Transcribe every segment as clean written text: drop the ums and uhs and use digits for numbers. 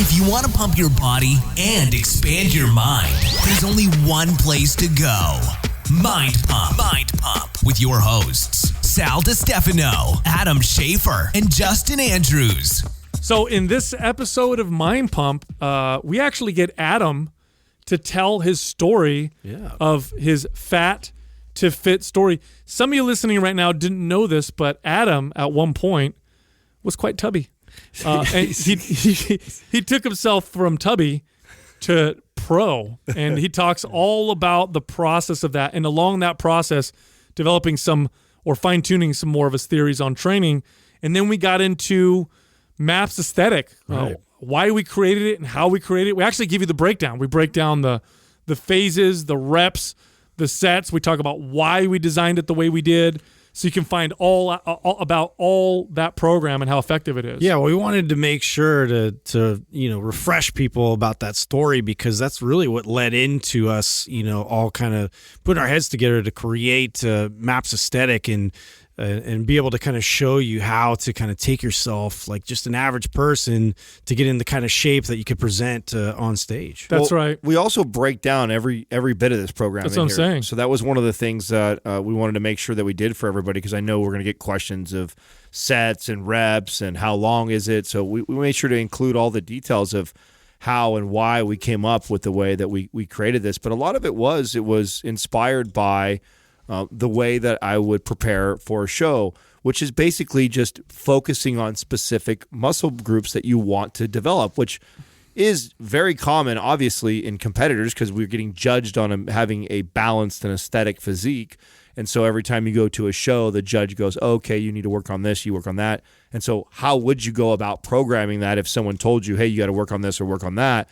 If you want to pump your body and expand your mind, there's only one place to go. Mind Pump. Mind Pump with your hosts, Sal DiStefano, Adam Schaefer, and Justin Andrews. So in this episode of Mind Pump, we actually get Adam to tell his story of his fat to fit story. Some of you listening right now didn't know this, but Adam at one point was quite tubby. And he took himself from tubby to pro, and he talks all about the process of that, and along that process, developing some or fine-tuning some more of his theories on training. And then we got into MAPS aesthetic, why we created it and how we created it. We actually give you the breakdown. We break down the phases, the reps, the sets. We talk about why we designed it the way we did, so you can find all about all that program and how effective it is. Yeah, well, we wanted to make sure to refresh people about that story, because that's really what led into us, all kind of putting our heads together to create MAPS aesthetic and be able to kind of show you how to kind of take yourself, like just an average person, to get in the kind of shape that you could present on stage. That's right. We also break down every bit of this program. That's what I'm saying. So that was one of the things that we wanted to make sure that we did for everybody, because I know we're going to get questions of sets and reps and how long is it. So we made sure to include all the details of how and why we came up with the way that we created this. But a lot of it was inspired by the way that I would prepare for a show, which is basically just focusing on specific muscle groups that you want to develop, which is very common, obviously, in competitors, because we're getting judged on having a balanced and aesthetic physique. And so every time you go to a show, the judge goes, okay, you need to work on this, you work on that. And so how would you go about programming that if someone told you, hey, you got to work on this or work on that?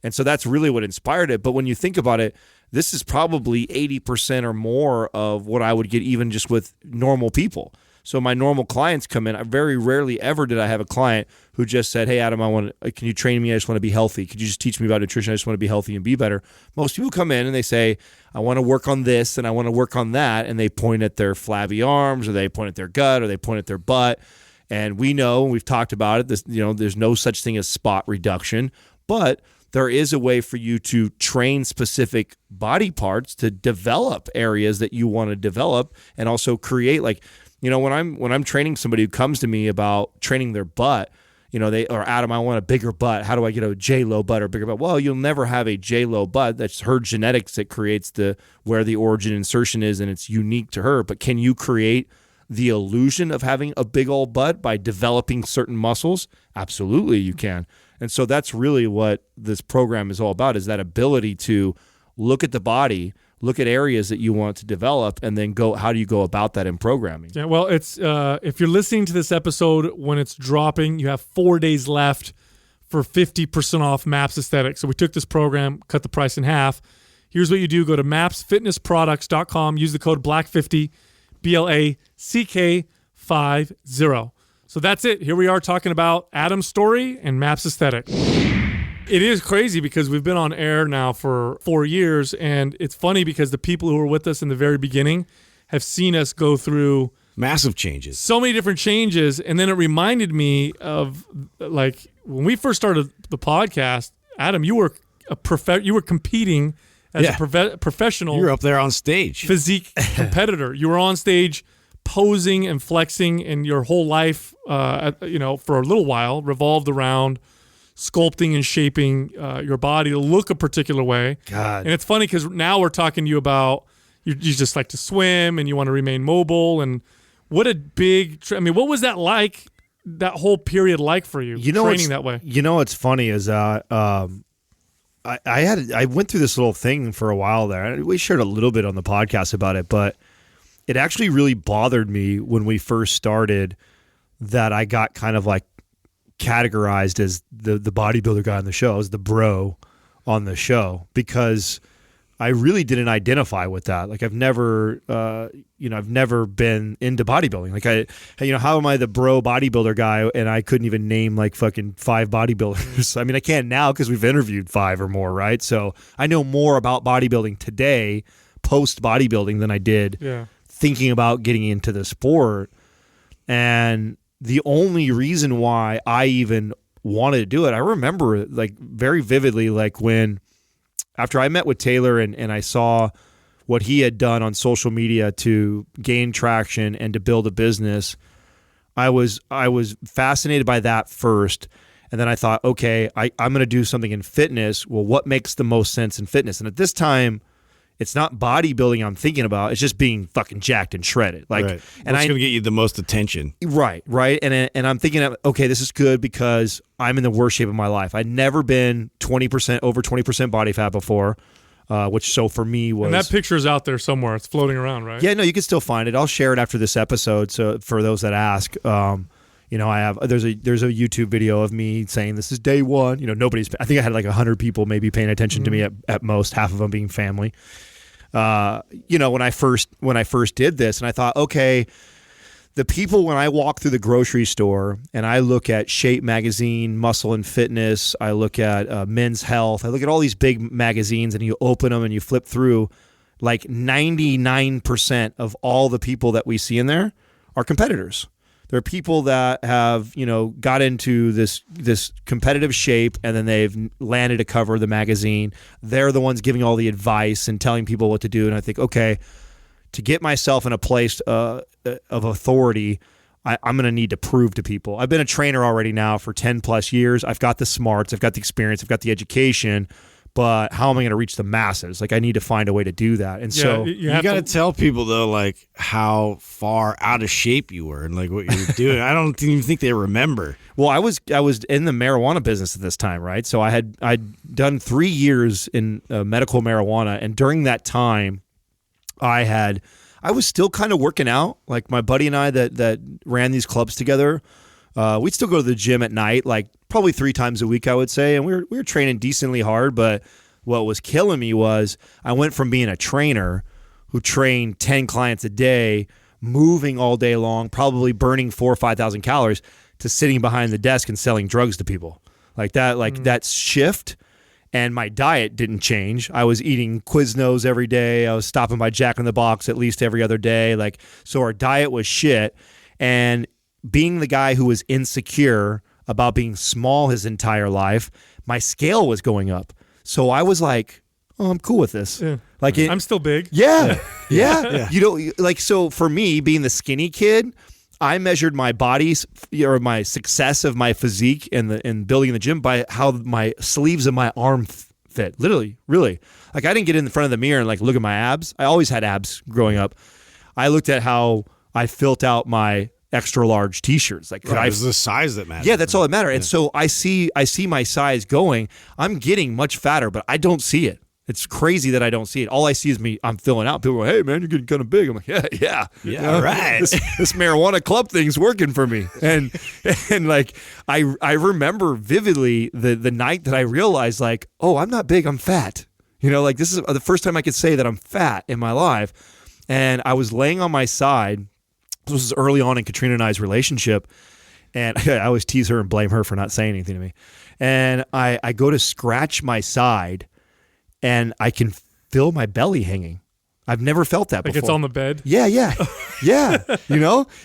And so that's really what inspired it. But when you think about it, this is probably 80% or more of what I would get even just with normal people. So my normal clients come in. Very rarely ever did I have a client who just said, hey, Adam, can you train me? I just want to be healthy. Could you just teach me about nutrition? I just want to be healthy and be better. Most people come in and they say, I want to work on this and I want to work on that. And they point at their flabby arms, or they point at their gut, or they point at their butt. And we know, and we've talked about it, there's no such thing as spot reduction, but there is a way for you to train specific body parts to develop areas that you want to develop, and also create, when I'm training somebody who comes to me about training their butt, Adam, I want a bigger butt. How do I get a J-Lo butt or bigger butt? Well, you'll never have a J-Lo butt. That's her genetics that creates where the origin insertion is, and it's unique to her. But can you create the illusion of having a big old butt by developing certain muscles? Absolutely, you can. And so that's really what this program is all about, is that ability to look at the body, look at areas that you want to develop, and then how do you go about that in programming? Yeah, well, it's if you're listening to this episode when it's dropping, you have 4 days left for 50% off MAPS Aesthetic. So we took this program, cut the price in half. Here's what you do. Go to mapsfitnessproducts.com, use the code BLACK50, BLACK50. So that's it. Here we are talking about Adam's story and MAPS aesthetic. It is crazy because we've been on air now for 4 years, and it's funny because the people who were with us in the very beginning have seen us go through massive changes, so many different changes. And then it reminded me of, when we first started the podcast, Adam, you were you were competing as a professional. You were up there on stage, physique competitor. You were on stage posing and flexing, and your whole life, for a little while, revolved around sculpting and shaping your body to look a particular way. God. And it's funny because now we're talking to you about you just like to swim and you want to remain mobile. And what a big what was that like, that whole period like for you, training that way? What's funny is I went through this little thing for a while there. We shared a little bit on the podcast about it, but it actually really bothered me when we first started that I got kind of like categorized as the bodybuilder guy on the show, as the bro on the show, because I really didn't identify with that. Like I've never been into bodybuilding. Like how am I the bro bodybuilder guy and I couldn't even name like fucking 5 bodybuilders? I mean, I can now because we've interviewed 5 or more, right? So I know more about bodybuilding today, post bodybuilding, than I did thinking about getting into the sport. And the only reason why I even wanted to do it. I remember like very vividly, like when after I met with Taylor and I saw what he had done on social media to gain traction and to build a business, I was fascinated by that first. And then I thought, okay, I'm going to do something in fitness. Well, what makes the most sense in fitness? And at this time, it's not bodybuilding I'm thinking about. It's just being fucking jacked and shredded. Like, right. And what's going to get you the most attention? Right. And I'm thinking, okay, this is good because I'm in the worst shape of my life. I'd never been over 20% body fat before, which so for me was. And that picture's out there somewhere. It's floating around, right? Yeah, no, you can still find it. I'll share it after this episode. So for those that ask, there's a YouTube video of me saying this is day one. I think I had like 100 people maybe paying attention to me at most, half of them being family. When I first did this, and I thought, okay, the people when I walk through the grocery store and I look at Shape Magazine, Muscle and Fitness, I look at Men's Health, I look at all these big magazines, and you open them and you flip through, like 99% of all the people that we see in there are competitors. There are people that have, got into this competitive shape and then they've landed a cover of the magazine. They're the ones giving all the advice and telling people what to do. And I think, okay, to get myself in a place of authority, I'm going to need to prove to people. I've been a trainer already now for 10 plus years. I've got the smarts, I've got the experience, I've got the education. But how am I going to reach the masses? Like, I need to find a way to do that. And so you got to tell people, though, like how far out of shape you were and like what you were doing. I don't even think they remember. Well, I was in the marijuana business at this time, right? So I'd done 3 years in medical marijuana, and during that time, I was still kind of working out. Like my buddy and I that ran these clubs together, we'd still go to the gym at night, like probably 3 times a week, I would say. And we were training decently hard. But what was killing me was I went from being a trainer who trained 10 clients a day, moving all day long, probably burning 4,000 or 5,000 calories, to sitting behind the desk and selling drugs to people. Like that shift. And my diet didn't change. I was eating Quiznos every day. I was stopping by Jack in the Box at least every other day. Like, so our diet was shit. And being the guy who was insecure about being small his entire life, my scale was going up. So I was like, oh, I'm cool with this. Yeah. Like, I'm still big. Yeah. So for me, being the skinny kid, I measured my body's or my success of my physique and building in the gym by how my sleeves of my arm fit. Literally, really. Like, I didn't get in front of the mirror and like look at my abs. I always had abs growing up. I looked at how I filled out my extra large t-shirts. Like, it was the size that mattered. Yeah, that's all that mattered. And so I see my size going. I'm getting much fatter, but I don't see it. It's crazy that I don't see it. All I see is me. I'm filling out. People go, "Hey, man, you're getting kind of big." I'm like, "Yeah, all right." This marijuana club thing's working for me. And like I remember vividly the night that I realized, like, oh, I'm not big. I'm fat. Like, this is the first time I could say that I'm fat in my life. And I was laying on my side. This was early on in Katrina and I's relationship. And I always tease her and blame her for not saying anything to me. And I go to scratch my side, and I can feel my belly hanging. I've never felt that before. Like it's on the bed? Yeah.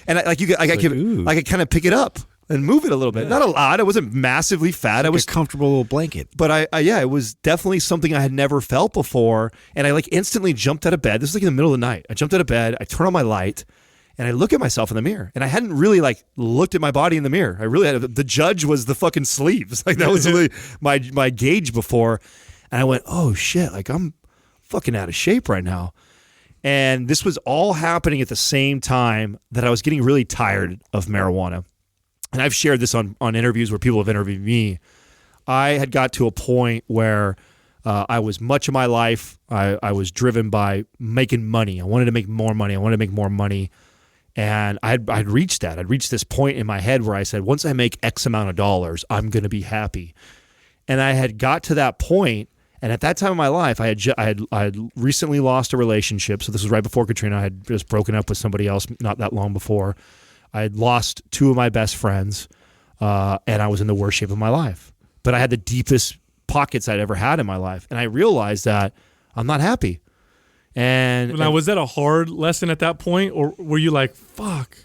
And I could kind of pick it up and move it a little bit. Yeah. Not a lot. I wasn't massively fat. I was a comfortable little blanket. But it was definitely something I had never felt before. And I like instantly jumped out of bed. This was like in the middle of the night. I jumped out of bed. I turn on my light. And I look at myself in the mirror, and I hadn't really like looked at my body in the mirror. I really had the judge was the fucking sleeves. Like, that was really my gauge before. And I went, oh shit, like I'm fucking out of shape right now. And this was all happening at the same time that I was getting really tired of marijuana. And I've shared this on interviews where people have interviewed me. I had got to a point where I was much of my life, I was driven by making money. I wanted to make more money. And I'd reached that. I'd reached this point in my head where I said, once I make X amount of dollars, I'm going to be happy. And I had got to that point. And at that time of my life, I had recently lost a relationship. So this was right before Katrina. I had just broken up with somebody else not that long before. I had lost 2 of my best friends, and I was in the worst shape of my life. But I had the deepest pockets I'd ever had in my life. And I realized that I'm not happy. Now, was that a hard lesson at that point, or were you like, fuck?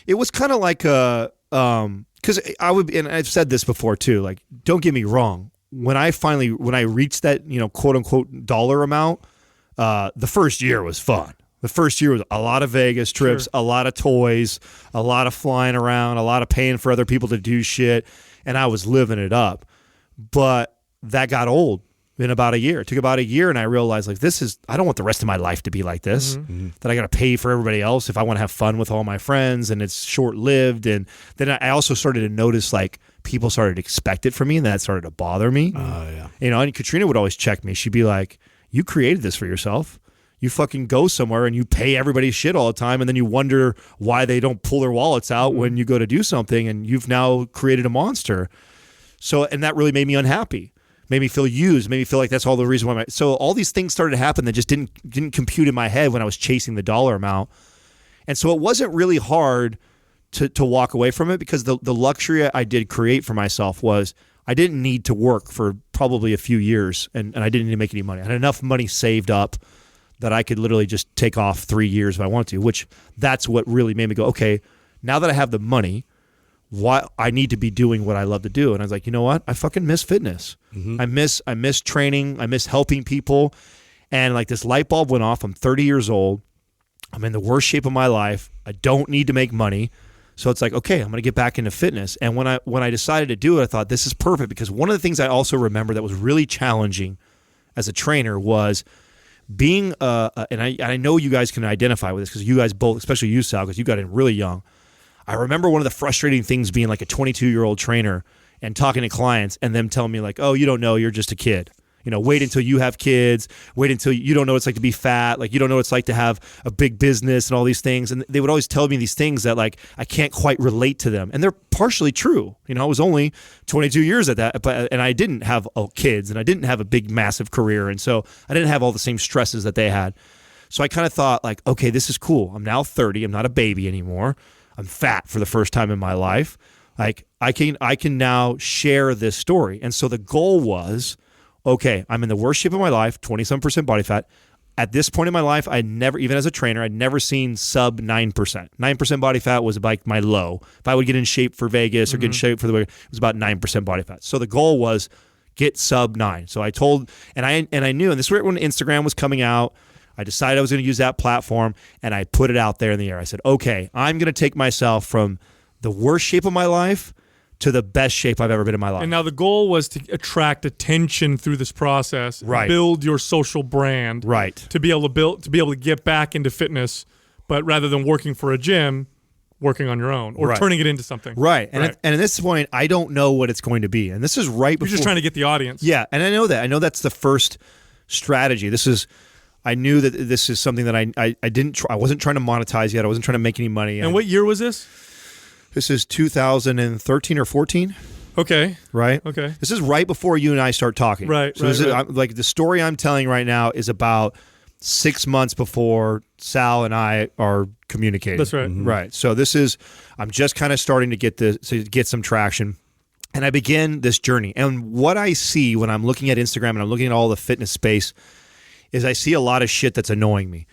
It was kind of like a because I would, and I've said this before too, like, don't get me wrong. When I reached that, quote unquote dollar amount, the first year was fun. The first year was a lot of Vegas trips, a lot of toys, a lot of flying around, a lot of paying for other people to do shit, and I was living it up. But that got old in about a year. It took about a year, and I realized, like, I don't want the rest of my life to be like this, that I got to pay for everybody else if I want to have fun with all my friends, and it's short-lived. And then I also started to notice, like, people started to expect it from me, and that started to bother me. Oh, yeah. And Katrina would always check me. She'd be like, you created this for yourself. You fucking go somewhere and you pay everybody shit all the time, and then you wonder why they don't pull their wallets out when you go to do something, and you've now created a monster. So, and that really made me unhappy, made me feel used, made me feel like that's all the reason why. So all these things started to happen that just didn't compute in my head when I was chasing the dollar amount. And so it wasn't really hard to walk away from it, because the luxury I did create for myself was I didn't need to work for probably a few years, and I didn't need to make any money. I had enough money saved up that I could literally just take off 3 years if I wanted to, which that's what really made me go, okay, now that I have the money, why I need to be doing what I love to do. And I was like, you know what? I fucking miss fitness. I miss training. I miss helping people. And like this light bulb went off. I'm 30 years old. I'm in the worst shape of my life. I don't need to make money. So it's like, okay, I'm going to get back into fitness. And when I decided to do it, I thought this is perfect, because one of the things I also remember that was really challenging as a trainer was being and I know you guys can identify with this, because you guys both, especially you, Sal, because you got in really young. I remember one of the frustrating things being like a 22-year-old trainer and talking to clients and them telling me like, oh, you don't know, you're just a kid. Wait until you have kids. Wait until you don't know what it's like to be fat. Like, you don't know what it's like to have a big business and all these things. And they would always tell me these things that, like, I can't quite relate to them. And they're partially true. I was only 22 years at that, and I didn't have kids, and I didn't have a big, massive career. And so I didn't have all the same stresses that they had. So I kind of thought, like, okay, this is cool. I'm now 30. I'm not a baby anymore. I'm fat for the first time in my life. Like, I can now share this story. And so the goal was, okay, I'm in the worst shape of my life, 20-some% body fat. At this point in my life, I never, even as a trainer, I'd never seen sub 9%. 9% body fat was like my low. If I would get in shape for Vegas or get in shape for it was about 9% body fat. So the goal was get sub 9. So I told, and I knew, and this was when Instagram was coming out. I decided I was going to use that platform, and I put it out there in the air. I said, okay, I'm going to take myself from the worst shape of my life to the best shape I've ever been in my life. And now the goal was to attract attention through this process, right? Build your social brand, right? To be able to get back into fitness, but rather than working for a gym, working on your own or turning it into something, right? And at this point, I don't know what it's going to be, and this is right before. You're just trying to get the audience, yeah. And I know that. I know that's the first strategy. I knew that this is something that I didn't. I wasn't trying to monetize yet. I wasn't trying to make any money. And what year was this? This is 2013 or 14. Okay. Right? Okay. This is right before you and I start talking. Right. So like the story I'm telling right now is about 6 months before Sal and I are communicating. That's right. Mm-hmm. Right. So I'm just kind of starting to get some traction. And I begin this journey. And what I see when I'm looking at Instagram and I'm looking at all the fitness space is I see a lot of shit that's annoying me.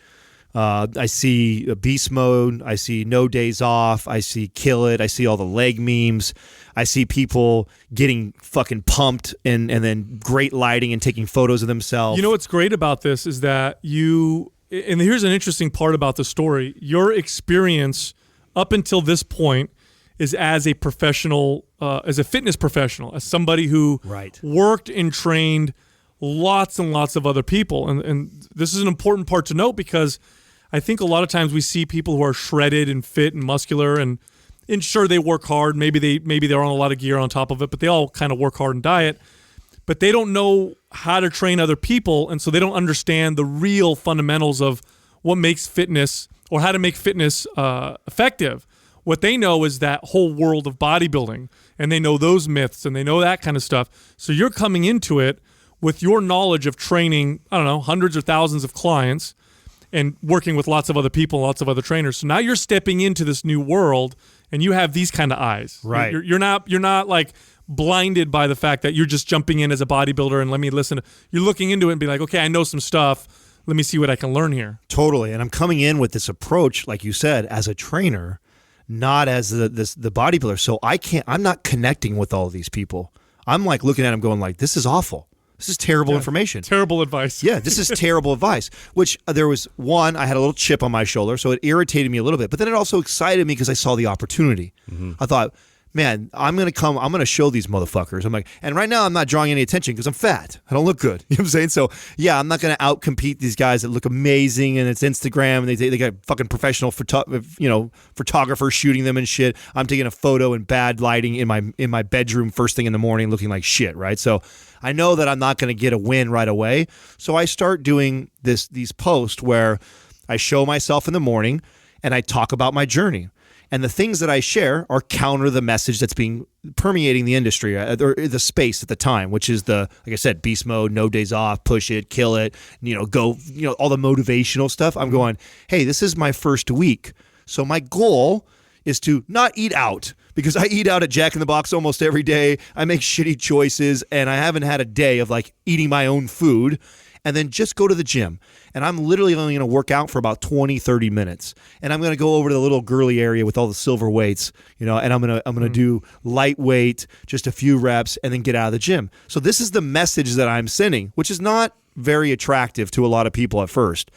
I see beast mode. I see no days off. I see kill it. I see all the leg memes. I see people getting fucking pumped and then great lighting and taking photos of themselves. You know what's great about this is that and here's an interesting part about the story. Your experience up until this point is as a professional, as a fitness professional, as somebody who worked and trained lots and lots of other people. And this is an important part to note, because I think a lot of times we see people who are shredded and fit and muscular, and sure, they work hard. Maybe they're on a lot of gear on top of it, but they all kind of work hard and diet. But they don't know how to train other people, and so they don't understand the real fundamentals of what makes fitness or how to make fitness effective. What they know is that whole world of bodybuilding, and they know those myths, and they know that kind of stuff. So you're coming into it with your knowledge of training, I don't know, hundreds or thousands of clients and working with lots of other people, lots of other trainers. So now you're stepping into this new world, and you have these kind of eyes. Right. You're not like blinded by the fact that you're just jumping in as a bodybuilder and let me listen. You're looking into it and be like, okay, I know some stuff. Let me see what I can learn here. Totally. And I'm coming in with this approach, like you said, as a trainer, not as the bodybuilder. So I'm not connecting with all of these people. I'm like looking at them going like, this is awful. This is terrible information. Terrible advice. Yeah, this is terrible advice. Which there was one, I had a little chip on my shoulder, so it irritated me a little bit. But then it also excited me because I saw the opportunity. I thought, man, I'm going to show these motherfuckers. I'm like, and right now I'm not drawing any attention because I'm fat. I don't look good. You know what I'm saying? So yeah, I'm not going to outcompete these guys that look amazing and it's Instagram and they got fucking professional photographers shooting them and shit. I'm taking a photo in bad lighting in my bedroom first thing in the morning looking like shit, right? So I know that I'm not going to get a win right away. So I start doing these posts where I show myself in the morning and I talk about my journey. And the things that I share are counter the message that's being permeating the industry or the space at the time, which is like I said, beast mode, no days off, push it, kill it, go, all the motivational stuff. I'm going, hey, this is my first week. So my goal is to not eat out because I eat out at Jack in the Box almost every day. I make shitty choices and I haven't had a day of like eating my own food. And then just go to the gym. And I'm literally only going to work out for about 20, 30 minutes. And I'm going to go over to the little girly area with all the silver weights, and I'm going to do lightweight, just a few reps, and then get out of the gym. So this is the message that I'm sending, which is not very attractive to a lot of people at first.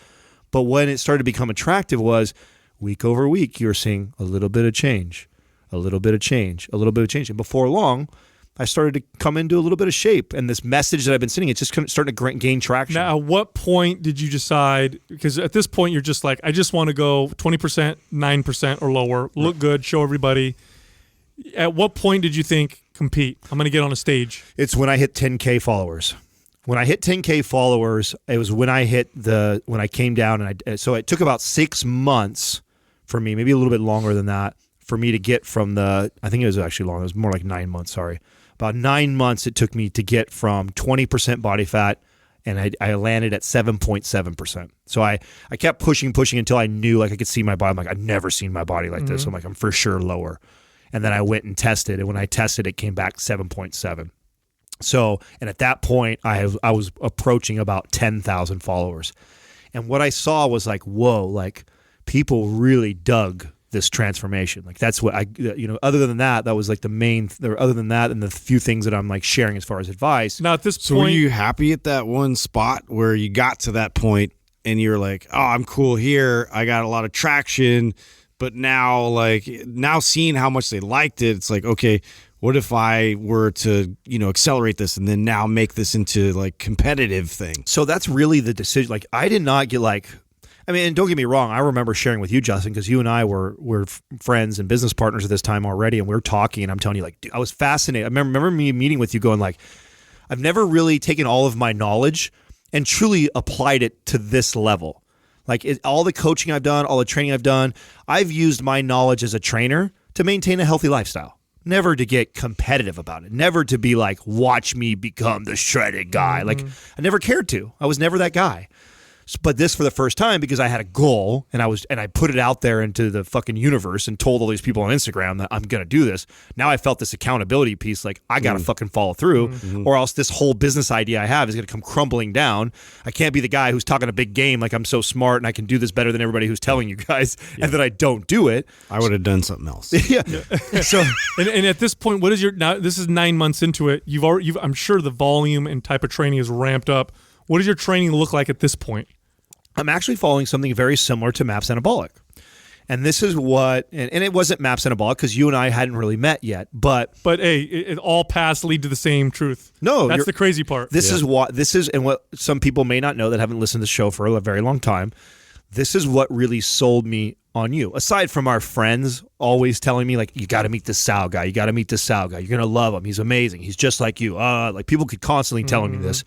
But when it started to become attractive was week over week, you're seeing a little bit of change, a little bit of change, a little bit of change. And before long, I started to come into a little bit of shape, and this message that I've been sending, it's just starting to gain traction. Now, at what point did you decide, because at this point you're just like, I just want to go 20%, 9% or lower, look good, show everybody. At what point did you think, compete, I'm going to get on a stage? It's when I hit 10K followers. When I hit 10K followers, it was when I when I came down, so it took about 6 months for me, maybe a little bit longer than that, for me to get from I think it was actually long, it was more like 9 months, sorry. About 9 months it took me to get from 20% body fat, and I landed at 7.7%. So I kept pushing until I knew like I could see my body. I'm like, I've never seen my body like this. I'm like, I'm for sure lower. And then I went and tested, and when I tested, it came back 7.7. So, and at that point, I was approaching about 10,000 followers. And what I saw was like, whoa, like people really dug this transformation. Like that's what other than that was like the main, other than that and the few things that I'm like sharing as far as advice. Now at this point, so were you happy at that one spot where you got to that point and you're like, oh, I'm cool here, I got a lot of traction, but now seeing how much they liked it, it's like, okay, what if I were to, accelerate this and then now make this into like competitive thing? So that's really the decision. Like I did not get like, and don't get me wrong, I remember sharing with you, Justin, because you and I were friends and business partners at this time already, and we were talking, and I'm telling you, like, dude, I was fascinated. I remember me meeting with you going, like, I've never really taken all of my knowledge and truly applied it to this level. Like, all the coaching I've done, all the training I've done, I've used my knowledge as a trainer to maintain a healthy lifestyle. Never to get competitive about it. Never to be like, watch me become the shredded guy. Like, I never cared to. I was never that guy. But this for the first time because I had a goal and I put it out there into the fucking universe and told all these people on Instagram that I'm going to do this. Now I felt this accountability piece, like I got to fucking follow through or else this whole business idea I have is going to come crumbling down. I can't be the guy who's talking a big game like I'm so smart and I can do this better than everybody who's telling you guys and that I don't do it. I would have done something else. Yeah. So and at this point, what is now this is 9 months into it. I'm sure the volume and type of training is ramped up. What does your training look like at this point? I'm actually following something very similar to MAPS Anabolic. And this is what, and it wasn't MAPS Anabolic because you and I hadn't really met yet, but hey, it all paths lead to the same truth. No, that's the crazy part. This is what some people may not know that haven't listened to the show for a very long time. This is what really sold me on you. Aside from our friends always telling me like, you got to meet this Sal guy. You got to meet this Sal guy. You're going to love him. He's amazing. He's just like you. Like people could constantly telling me this.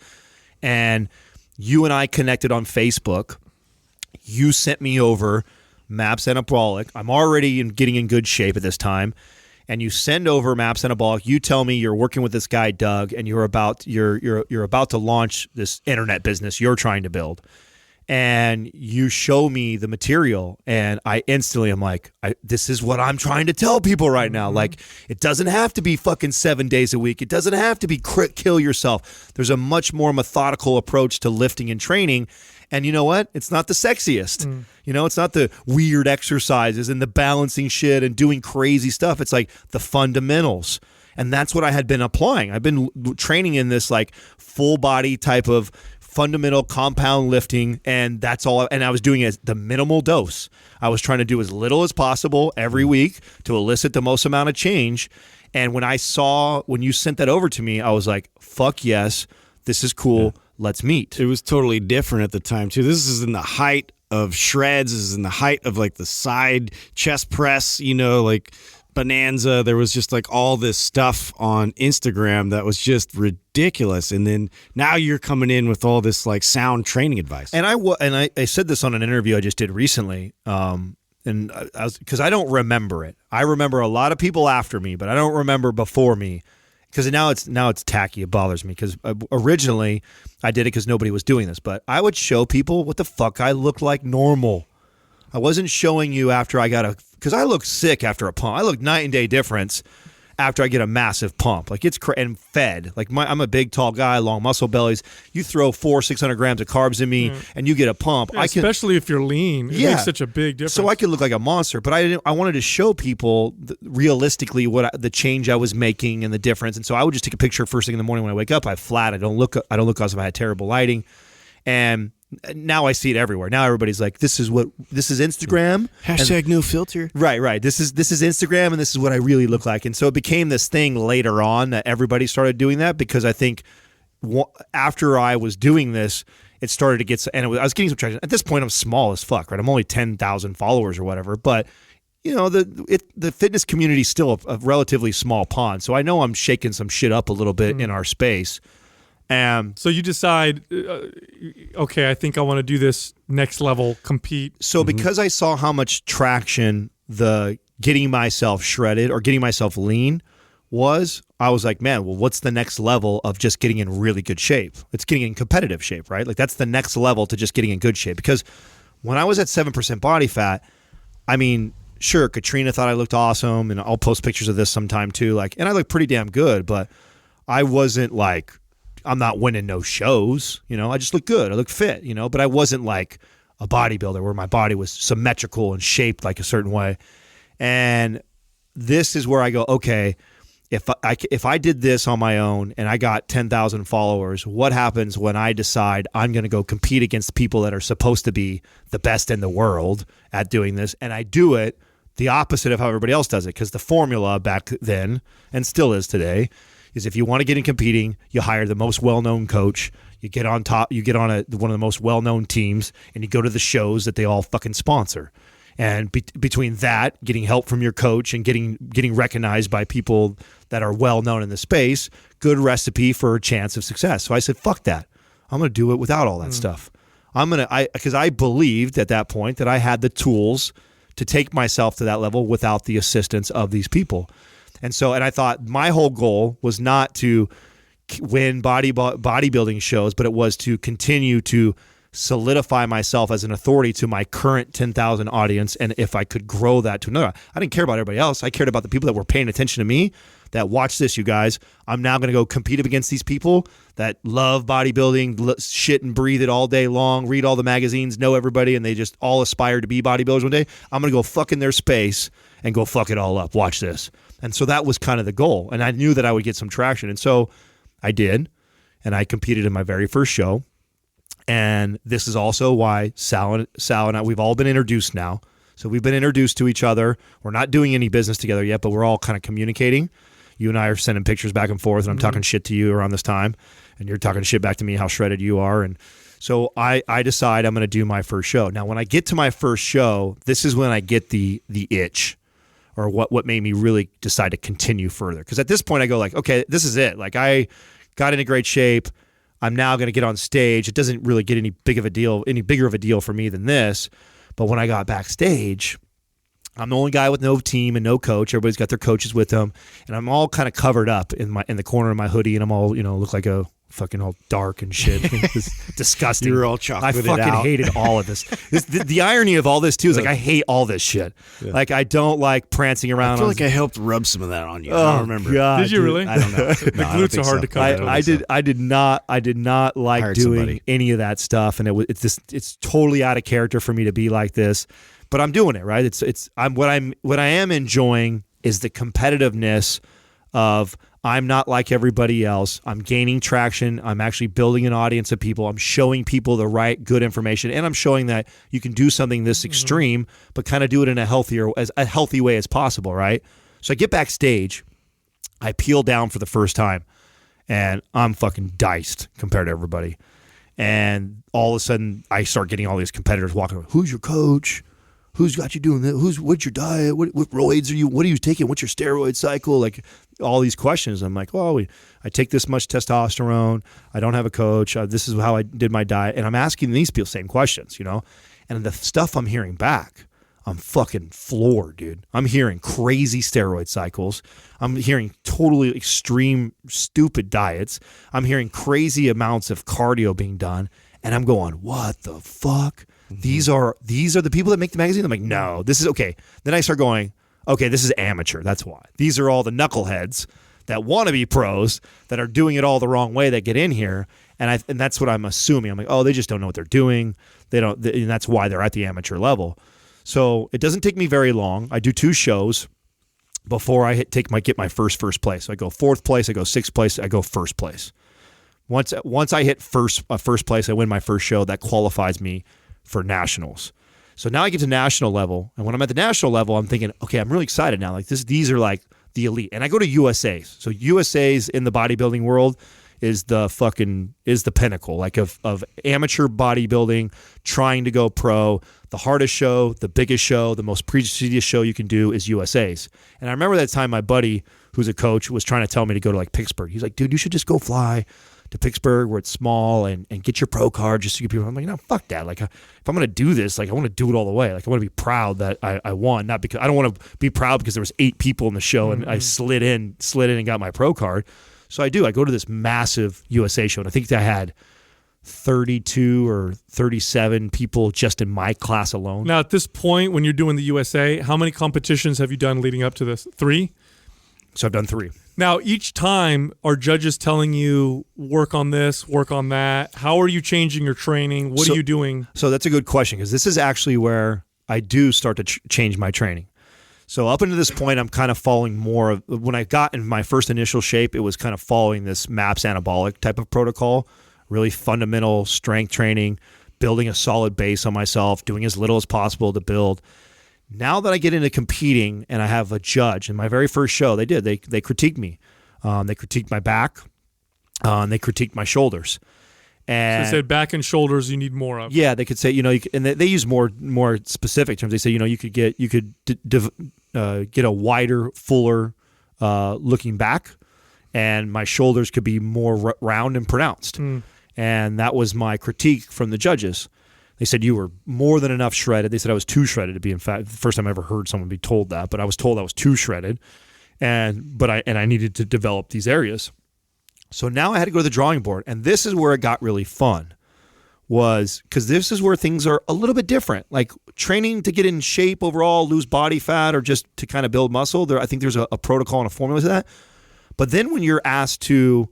And you and I connected on Facebook. You sent me over MAPS Anabolic. I'm already getting in good shape at this time. And you send over MAPS Anabolic. You tell me you're working with this guy, Doug, and you're about to launch this internet business you're trying to build. and you show me the material, and I instantly am like, this is what I'm trying to tell people right now. Like, it doesn't have to be fucking 7 days a week. It doesn't have to be kill yourself. There's a much more methodical approach to lifting and training. And you know what? It's not the sexiest. You know, it's not the weird exercises and the balancing shit and doing crazy stuff. It's like the fundamentals. And that's what I had been applying. I've been training in this like full body type of fundamental compound lifting, and that's all. And I was doing the minimal dose. I was trying to do as little as possible every week to elicit the most amount of change. And when you sent that over to me, I was like, fuck yes, this is cool. Yeah. Let's meet. It was totally different at the time too. This is in the height of shreds. This is in the height of like the side chest press, you know, like bonanza. There was just like all this stuff on Instagram that was just ridiculous. And then now you're coming in with all this like sound training advice. And I said this on an interview I just did recently. And because I don't remember it. I remember a lot of people after me, but I don't remember before me. Because now it's tacky. It bothers me because originally I did it because nobody was doing this. But I would show people what the fuck I looked like normal. I wasn't showing you after I got because I look sick after a pump. I look night and day difference after I get a massive pump. Like it's and fed. Like I'm a big, tall guy, long muscle bellies. You throw 400-600 grams of carbs in me and you get a pump. Yeah, especially if you're lean. It makes such a big difference. So I could look like a monster, but I wanted to show people realistically the change I was making and the difference. And so I would just take a picture first thing in the morning when I wake up. I'm flat. I don't look as if I had terrible lighting. And now I see it everywhere. Now everybody's like, this is Instagram. Hashtag no filter. Right. This is Instagram, and this is what I really look like. And so it became this thing later on that everybody started doing that because I think after I was doing this, it started to get, and I was getting some traction. At this point, I'm small as fuck, right? I'm only 10,000 followers or whatever, but you know, the fitness community is still a relatively small pond. So I know I'm shaking some shit up a little bit in our space. So you decide, okay, I think I want to do this next level, compete. So because I saw how much traction the getting myself shredded or getting myself lean was, I was like, man, well, what's the next level of just getting in really good shape? It's getting in competitive shape, right? Like that's the next level to just getting in good shape. Because when I was at 7% body fat, I mean, sure, Katrina thought I looked awesome, and I'll post pictures of this sometime too. Like, and I look pretty damn good, but I wasn't like, I'm not winning no shows, you know. I just look good. I look fit, you know. But I wasn't like a bodybuilder where my body was symmetrical and shaped like a certain way. And this is where I go, okay, if I did this on my own and I got 10,000 followers, what happens when I decide I'm going to go compete against people that are supposed to be the best in the world at doing this, and I do it the opposite of how everybody else does it? Because the formula back then, and still is today, is if you want to get in competing, you hire the most well-known coach, you get on top, you get on one of the most well-known teams, and you go to the shows that they all fucking sponsor. And between that, getting help from your coach and getting recognized by people that are well-known in the space, good recipe for a chance of success. So I said, fuck that. I'm going to do it without all that stuff. Because I believed at that point that I had the tools to take myself to that level without the assistance of these people. And I thought my whole goal was not to win bodybuilding shows, but it was to continue to solidify myself as an authority to my current 10,000 audience. And if I could grow that to another, I didn't care about everybody else. I cared about the people that were paying attention to me, that watch this, you guys. I'm now going to go compete against these people that love bodybuilding, shit and breathe it all day long, read all the magazines, know everybody, and they just all aspire to be bodybuilders one day. I'm going to go fuck in their space and go fuck it all up. Watch this. And so that was kind of the goal. And I knew that I would get some traction. And so I did. And I competed in my very first show. And this is also why Sal and I, we've all been introduced now. So we've been introduced to each other. We're not doing any business together yet, but we're all kind of communicating. You and I are sending pictures back and forth, and I'm talking shit to you around this time. And you're talking shit back to me, how shredded you are. And so I decide I'm going to do my first show. Now, when I get to my first show, this is when I get the itch, or what made me really decide to continue further. Because at this point I go like, okay, this is it. Like I got into great shape. I'm now going to get on stage. It doesn't really get any bigger of a deal for me than this. But when I got backstage, I'm the only guy with no team and no coach. Everybody's got their coaches with them, and I'm all kind of covered up in the corner of my hoodie, and I'm all, look like a fucking all dark and shit. It's disgusting. You were all chocolated I fucking out. hated all of this. The irony of all this too is like I hate all this shit. Yeah. Like I don't like prancing around. I feel like I helped rub some of that on you. I Oh, don't remember. God, Did you dude. really? I don't know. The glutes are hard to cover. I did not like Hired doing somebody. any of that stuff, and it's totally out of character for me to be like this. But I'm doing it right. What I am enjoying is the competitiveness of I'm not like everybody else. I'm gaining traction. I'm actually building an audience of people. I'm showing people the right, good information, and I'm showing that you can do something this extreme, but kind of do it in a healthy way as possible, right? So I get backstage, I peel down for the first time, and I'm fucking diced compared to everybody. And all of a sudden, I start getting all these competitors walking around. Who's your coach? Who's got you doing this? What's your diet? What roids are you? What are you taking? What's your steroid cycle? Like all these questions. I'm like, well, I take this much testosterone. I don't have a coach. This is how I did my diet. And I'm asking these people same questions, And the stuff I'm hearing back, I'm fucking floored, dude. I'm hearing crazy steroid cycles. I'm hearing totally extreme, stupid diets. I'm hearing crazy amounts of cardio being done. And I'm going, what the fuck? These are the people that make the magazine. I'm like, no, this is okay. Then I start going, okay, this is amateur. That's why. These are all the knuckleheads that want to be pros that are doing it all the wrong way that get in here. And that's what I'm assuming. I'm like, oh, they just don't know what they're doing. And that's why they're at the amateur level. So it doesn't take me very long. I do 2 shows before I get my first place. So I go 4th place, I go 6th place, I go 1st place. Once I hit first place, I win my first show. That qualifies me for nationals. So now I get to national level, and when I'm at the national level, I'm thinking, okay, I'm really excited now. Like these are like the elite, and I go to USA's. So USA's in the bodybuilding world is the pinnacle, like of amateur bodybuilding, trying to go pro. The hardest show, the biggest show, the most prestigious show you can do is USA's. And I remember that time my buddy, who's a coach, was trying to tell me to go to like Pittsburgh. He's like, dude, you should just go fly to Pittsburgh where it's small and get your pro card just to get people. I'm like, no, fuck that. Like, if I'm going to do this, like, I want to do it all the way. Like, I want to be proud that I won, not because I don't want to be proud because there was 8 people in the show and I slid in and got my pro card. So I do. I go to this massive USA show, and I think I had 32 or 37 people just in my class alone. Now, at this point, when you're doing the USA, how many competitions have you done leading up to this? 3? So I've done 3. Now, each time, are judges telling you, work on this, work on that? How are you changing your training? What are you doing? So that's a good question, because this is actually where I do start to change my training. So up until this point, I'm kind of following more of, when I got in my first initial shape, it was kind of following this MAPS anabolic type of protocol, really fundamental strength training, building a solid base on myself, doing as little as possible to build. Now that I get into competing and I have a judge, in my very first show, they critiqued me. They critiqued my back. And they critiqued my shoulders. And so they said back and shoulders you need more of. Yeah, they could say, and they use more specific terms. They say, you could get a wider, fuller looking back, and my shoulders could be more round and pronounced. And that was my critique from the judges. They said you were more than enough shredded. They said I was too shredded to be, in fact, the first time I ever heard someone be told that, but I was told I was too shredded, and I needed to develop these areas. So now I had to go to the drawing board, and this is where it got really fun, was because this is where things are a little bit different. Like training to get in shape overall, lose body fat, or just to kind of build muscle. I think there's a protocol and a formula to that. But then when you're asked to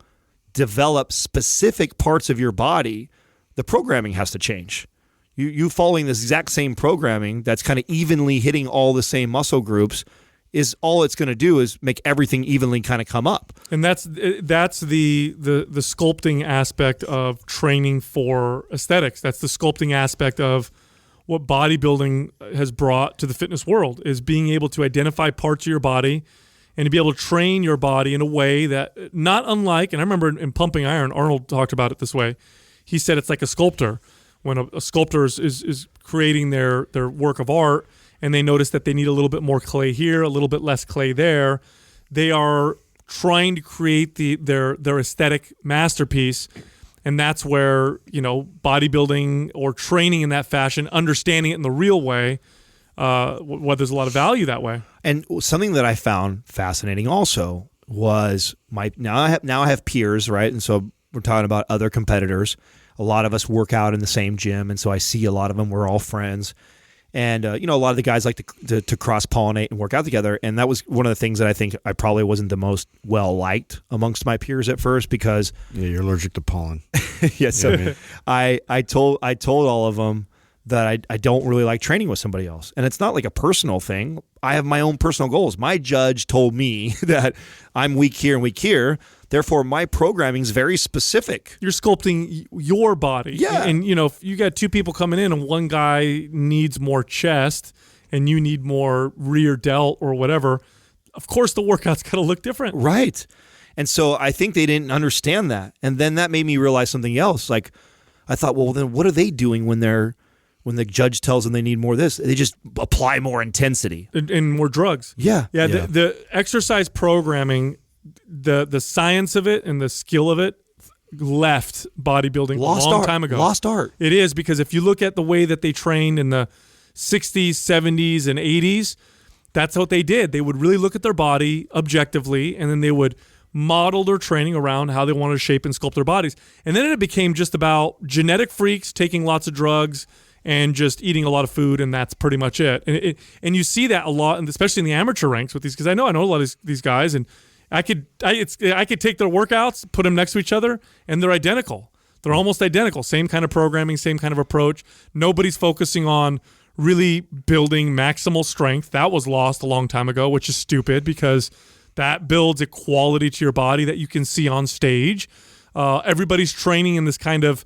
develop specific parts of your body, the programming has to change. You following this exact same programming that's kind of evenly hitting all the same muscle groups is all it's going to do is make everything evenly kind of come up. And that's the sculpting aspect of training for aesthetics. That's the sculpting aspect of what bodybuilding has brought to the fitness world, is being able to identify parts of your body and to be able to train your body in a way that, not unlike, and I remember in Pumping Iron, Arnold talked about it this way. He said it's like a sculptor. When a sculptor is creating their work of art, and they notice that they need a little bit more clay here, a little bit less clay there, they are trying to create their aesthetic masterpiece. And that's where, bodybuilding or training in that fashion, understanding it in the real way, there's a lot of value that way. And something that I found fascinating also was now I have peers, right? And so we're talking about other competitors. A lot of us work out in the same gym, and so I see a lot of them. We're all friends. And, a lot of the guys like to cross-pollinate and work out together. And that was one of the things that I think I probably wasn't the most well-liked amongst my peers at first because... Yeah, you're allergic to pollen. yeah, so I told all of them that I don't really like training with somebody else. And it's not like a personal thing. I have my own personal goals. My judge told me that I'm weak here and weak here. Therefore, my programming is very specific. You're sculpting your body. Yeah. And, if you got two people coming in and one guy needs more chest and you need more rear delt or whatever, of course the workout's got to look different. Right. And so I think they didn't understand that. And then that made me realize something else. Like, I thought, well, then what are they doing when the judge tells them they need more of this? They just apply more intensity. And more drugs. Yeah. Yeah. The exercise programming, the science of it and the skill of it left bodybuilding a long time ago. Lost art. It is, because if you look at the way that they trained in the 60s, 70s, and 80s, that's what they did. They would really look at their body objectively, and then they would model their training around how they wanted to shape and sculpt their bodies. And then it became just about genetic freaks taking lots of drugs and just eating a lot of food, and that's pretty much it. And you see that a lot, and especially in the amateur ranks with these, because I know a lot of these guys, and I could take their workouts, put them next to each other, and they're identical. They're almost identical. Same kind of programming, same kind of approach. Nobody's focusing on really building maximal strength. That was lost a long time ago, which is stupid because that builds a quality to your body that you can see on stage. Everybody's training in this kind of,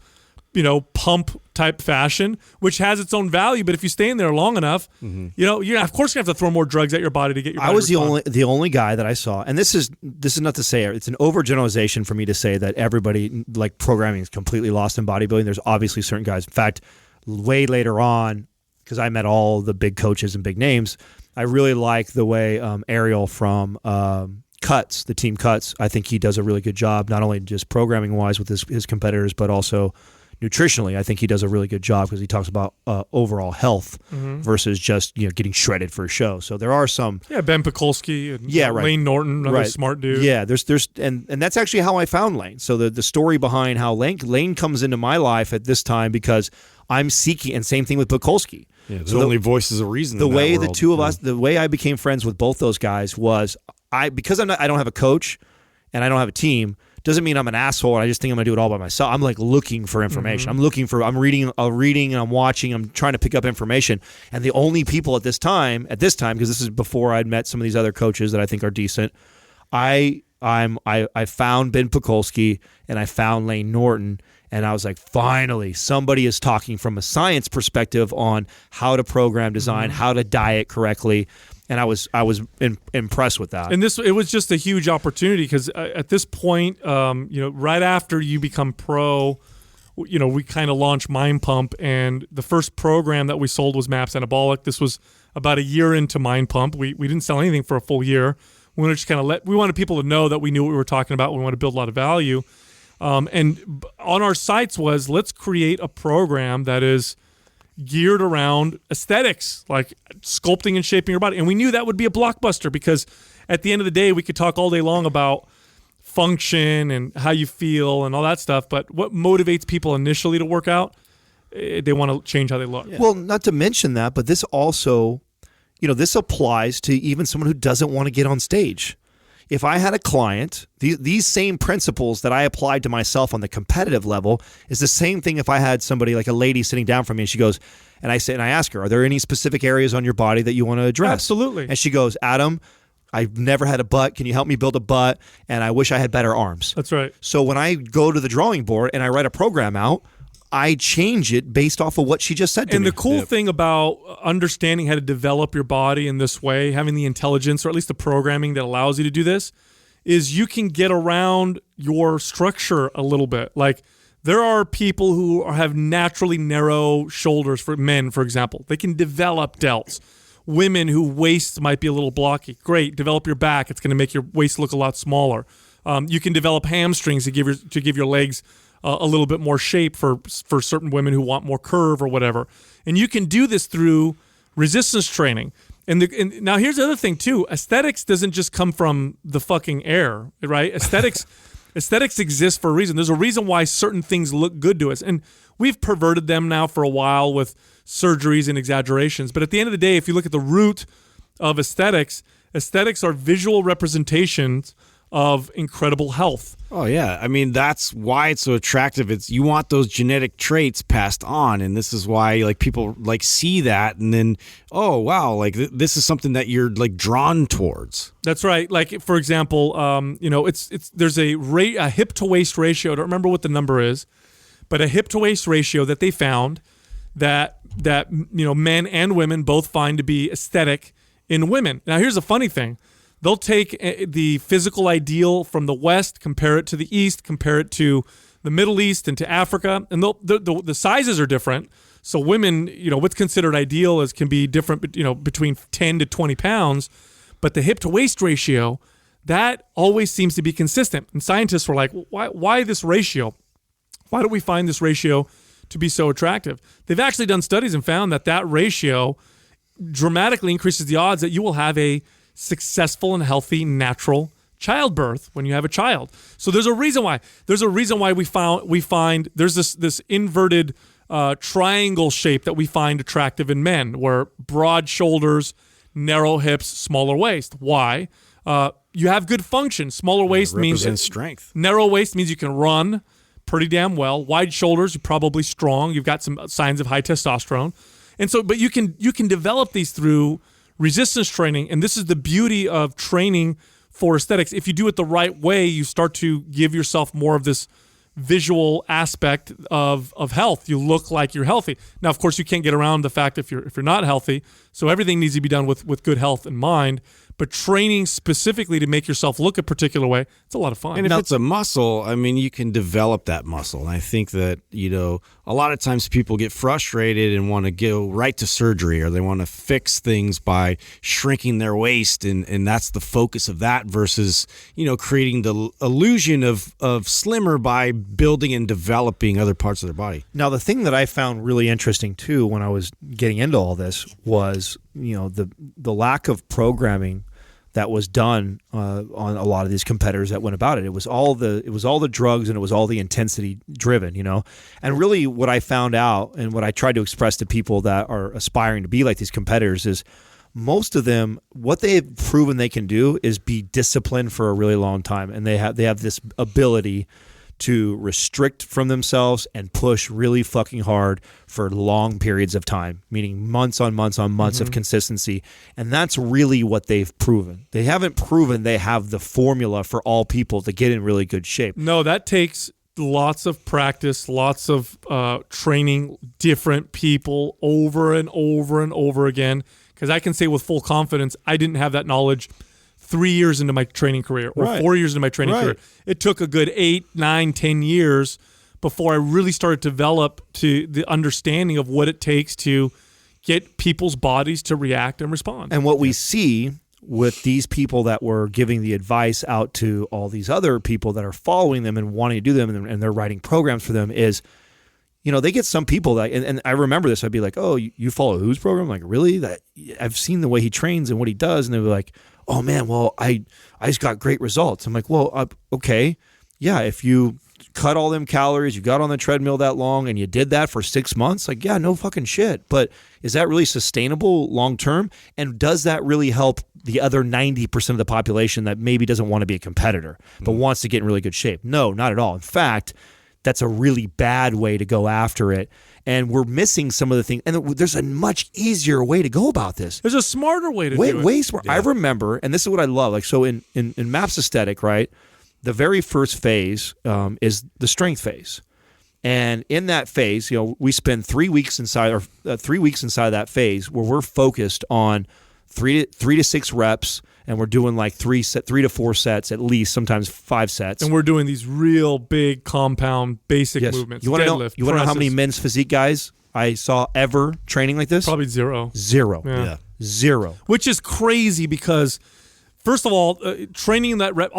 pump type fashion, which has its own value. But if you stay in there long enough, you're of course gonna have to throw more drugs at your body to get your body. I was the only guy that I saw, and this is not to say it's an overgeneralization for me to say that everybody like programming is completely lost in bodybuilding. There's obviously certain guys. In fact, way later on, because I met all the big coaches and big names, I really like the way Ariel from Cuts, the team Cuts. I think he does a really good job, not only just programming wise with his competitors, but also nutritionally. I think he does a really good job because he talks about overall health versus just getting shredded for a show. So there are some Ben Pekulski and right. Lane Norton, another smart dude. Yeah, there's and that's actually how I found Lane. So the story behind how Lane comes into my life at this time because I'm seeking, and same thing with Pekulski. Yeah, there's only voices of reason. The way the two of us, the way I became friends with both those guys was because I don't have a coach and I don't have a team. Doesn't mean I'm an asshole and I just think I'm gonna do it all by myself. I'm like looking for information. I'm reading, and I'm watching. I'm trying to pick up information. And the only people at this time, because this is before I'd met some of these other coaches that I think are decent, I found Ben Pekulski and I found Lane Norton. And I was like, finally, somebody is talking from a science perspective on how to program design, how to diet correctly. And I was impressed with that. And it was just a huge opportunity because at this point, right after you become pro, we kind of launched Mind Pump, and the first program that we sold was Maps Anabolic. This was about a year into Mind Pump. We didn't sell anything for a full year. We wanted to just we wanted people to know that we knew what we were talking about. We wanted to build a lot of value. And on our sites was, let's create a program that is geared around aesthetics, like sculpting and shaping your body. And we knew that would be a blockbuster because at the end of the day, we could talk all day long about function and how you feel and all that stuff. But what motivates people initially to work out? They want to change how they look. Yeah. Well, not to mention that, but this also, this applies to even someone who doesn't want to get on stage. If I had a client, these same principles that I applied to myself on the competitive level is the same thing if I had somebody like a lady sitting down from me and she goes, and I ask her, are there any specific areas on your body that you want to address? Absolutely. And she goes, Adam, I've never had a butt. Can you help me build a butt? And I wish I had better arms. That's right. So when I go to the drawing board and I write a program out, I change it based off of what she just said to me. And the cool thing about understanding how to develop your body in this way, having the intelligence or at least the programming that allows you to do this, is you can get around your structure a little bit. Like there are people who have naturally narrow shoulders, for men, for example. They can develop delts. Women who waists might be a little blocky. Great, develop your back. It's going to make your waist look a lot smaller. You can develop hamstrings to give your legs a little bit more shape for certain women who want more curve or whatever. And you can do this through resistance training. And now here's the other thing too. Aesthetics doesn't just come from the fucking air, right? Aesthetics Aesthetics exist for a reason. There's a reason why certain things look good to us. And we've perverted them now for a while with surgeries and exaggerations. But at the end of the day, if you look at the root of aesthetics are visual representations of incredible health. Oh yeah, I mean that's why it's so attractive. It's you want those genetic traits passed on, and this is why like people like see that, and then oh wow, like this is something that you're like drawn towards. That's right. Like for example, it's there's a hip to waist ratio. I don't remember what the number is, but a hip to waist ratio that they found that men and women both find to be aesthetic in women. Now here's a funny thing. They'll take the physical ideal from the West, compare it to the East, compare it to the Middle East and to Africa, and the sizes are different. So women, what's considered ideal can be different, between 10 to 20 pounds, but the hip to waist ratio, that always seems to be consistent. And scientists were like, why this ratio? Why do we find this ratio to be so attractive? They've actually done studies and found that ratio dramatically increases the odds that you will have a successful and healthy natural childbirth when you have a child. So there's a reason why. There's a reason why we find there's this inverted triangle shape that we find attractive in men, where broad shoulders, narrow hips, smaller waist. Why? You have good function. Smaller waist means strength. Narrow waist means you can run pretty damn well. Wide shoulders, you're probably strong. You've got some signs of high testosterone. And so, but you can develop these through resistance training, and this is the beauty of training for aesthetics. If you do it the right way, you start to give yourself more of this visual aspect of health. You look like you're healthy. Now, of course, you can't get around the fact if you're not healthy, so everything needs to be done with good health in mind. But training specifically to make yourself look a particular way, it's a lot of fun. And if it's a muscle, I mean, you can develop that muscle. And I think that, a lot of times people get frustrated and want to go right to surgery, or they want to fix things by shrinking their waist. And that's the focus of that versus, creating the illusion of slimmer by building and developing other parts of their body. Now, the thing that I found really interesting, too, when I was getting into all this was, the lack of programming that was done on a lot of these competitors that went about it. It was all the drugs, and it was all the intensity driven, And really what I found out, and what I tried to express to people that are aspiring to be like these competitors, is most of them, what they have proven they can do is be disciplined for a really long time. And they have this ability to restrict from themselves and push really fucking hard for long periods of time, meaning months on months on months of consistency. And that's really what they've proven. They haven't proven they have the formula for all people to get in really good shape. No, that takes lots of practice, lots of training different people over and over and over again. Because I can say with full confidence, I didn't have that knowledge 3 years into my training career, or 4 years into my training career. It took a good 8, 9, 10 years before I really started to develop to the understanding of what it takes to get people's bodies to react and respond. And what we see with these people that were giving the advice out to all these other people that are following them and wanting to do them, and they're writing programs for them, is, they get some people that, and I remember this, I'd be like, oh, you follow whose program? I'm like, really? That I've seen the way he trains and what he does. And they'd be like, oh man, well, I just got great results. I'm like, well, okay. Yeah, if you cut all them calories, you got on the treadmill that long, and you did that for 6 months, like, yeah, no fucking shit. But is that really sustainable long term? And does that really help the other 90% of the population that maybe doesn't want to be a competitor, but wants to get in really good shape? No, not at all. In fact, that's a really bad way to go after it. And we're missing some of the things. And there's a much easier way to go about this. There's a smarter way to do it. Way smarter. Yeah. I remember, and this is what I love. Like, so in MAPS aesthetic, right, the very first phase is the strength phase. And in that phase, we spend 3 weeks inside, or 3 weeks inside that phase, where we're focused on three to 6 reps. And we're doing like 3 to 4 sets at least, sometimes 5 sets. And we're doing these real big compound basic movements. You want to know how many men's physique guys I saw ever training like this? Probably zero. Yeah. Zero. Which is crazy because, first of all, training in that rep,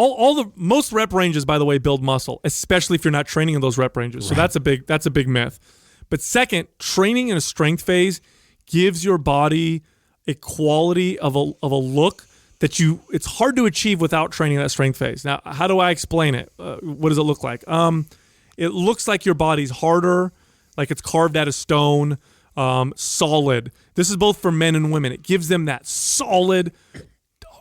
most rep ranges, by the way, build muscle, especially if you're not training in those rep ranges. So that's a big myth. But second, training in a strength phase gives your body a quality of a look it's hard to achieve without training that strength phase. Now, how do I explain it? What does it look like? It looks like your body's harder, like it's carved out of stone, solid. This is both for men and women. It gives them that solid,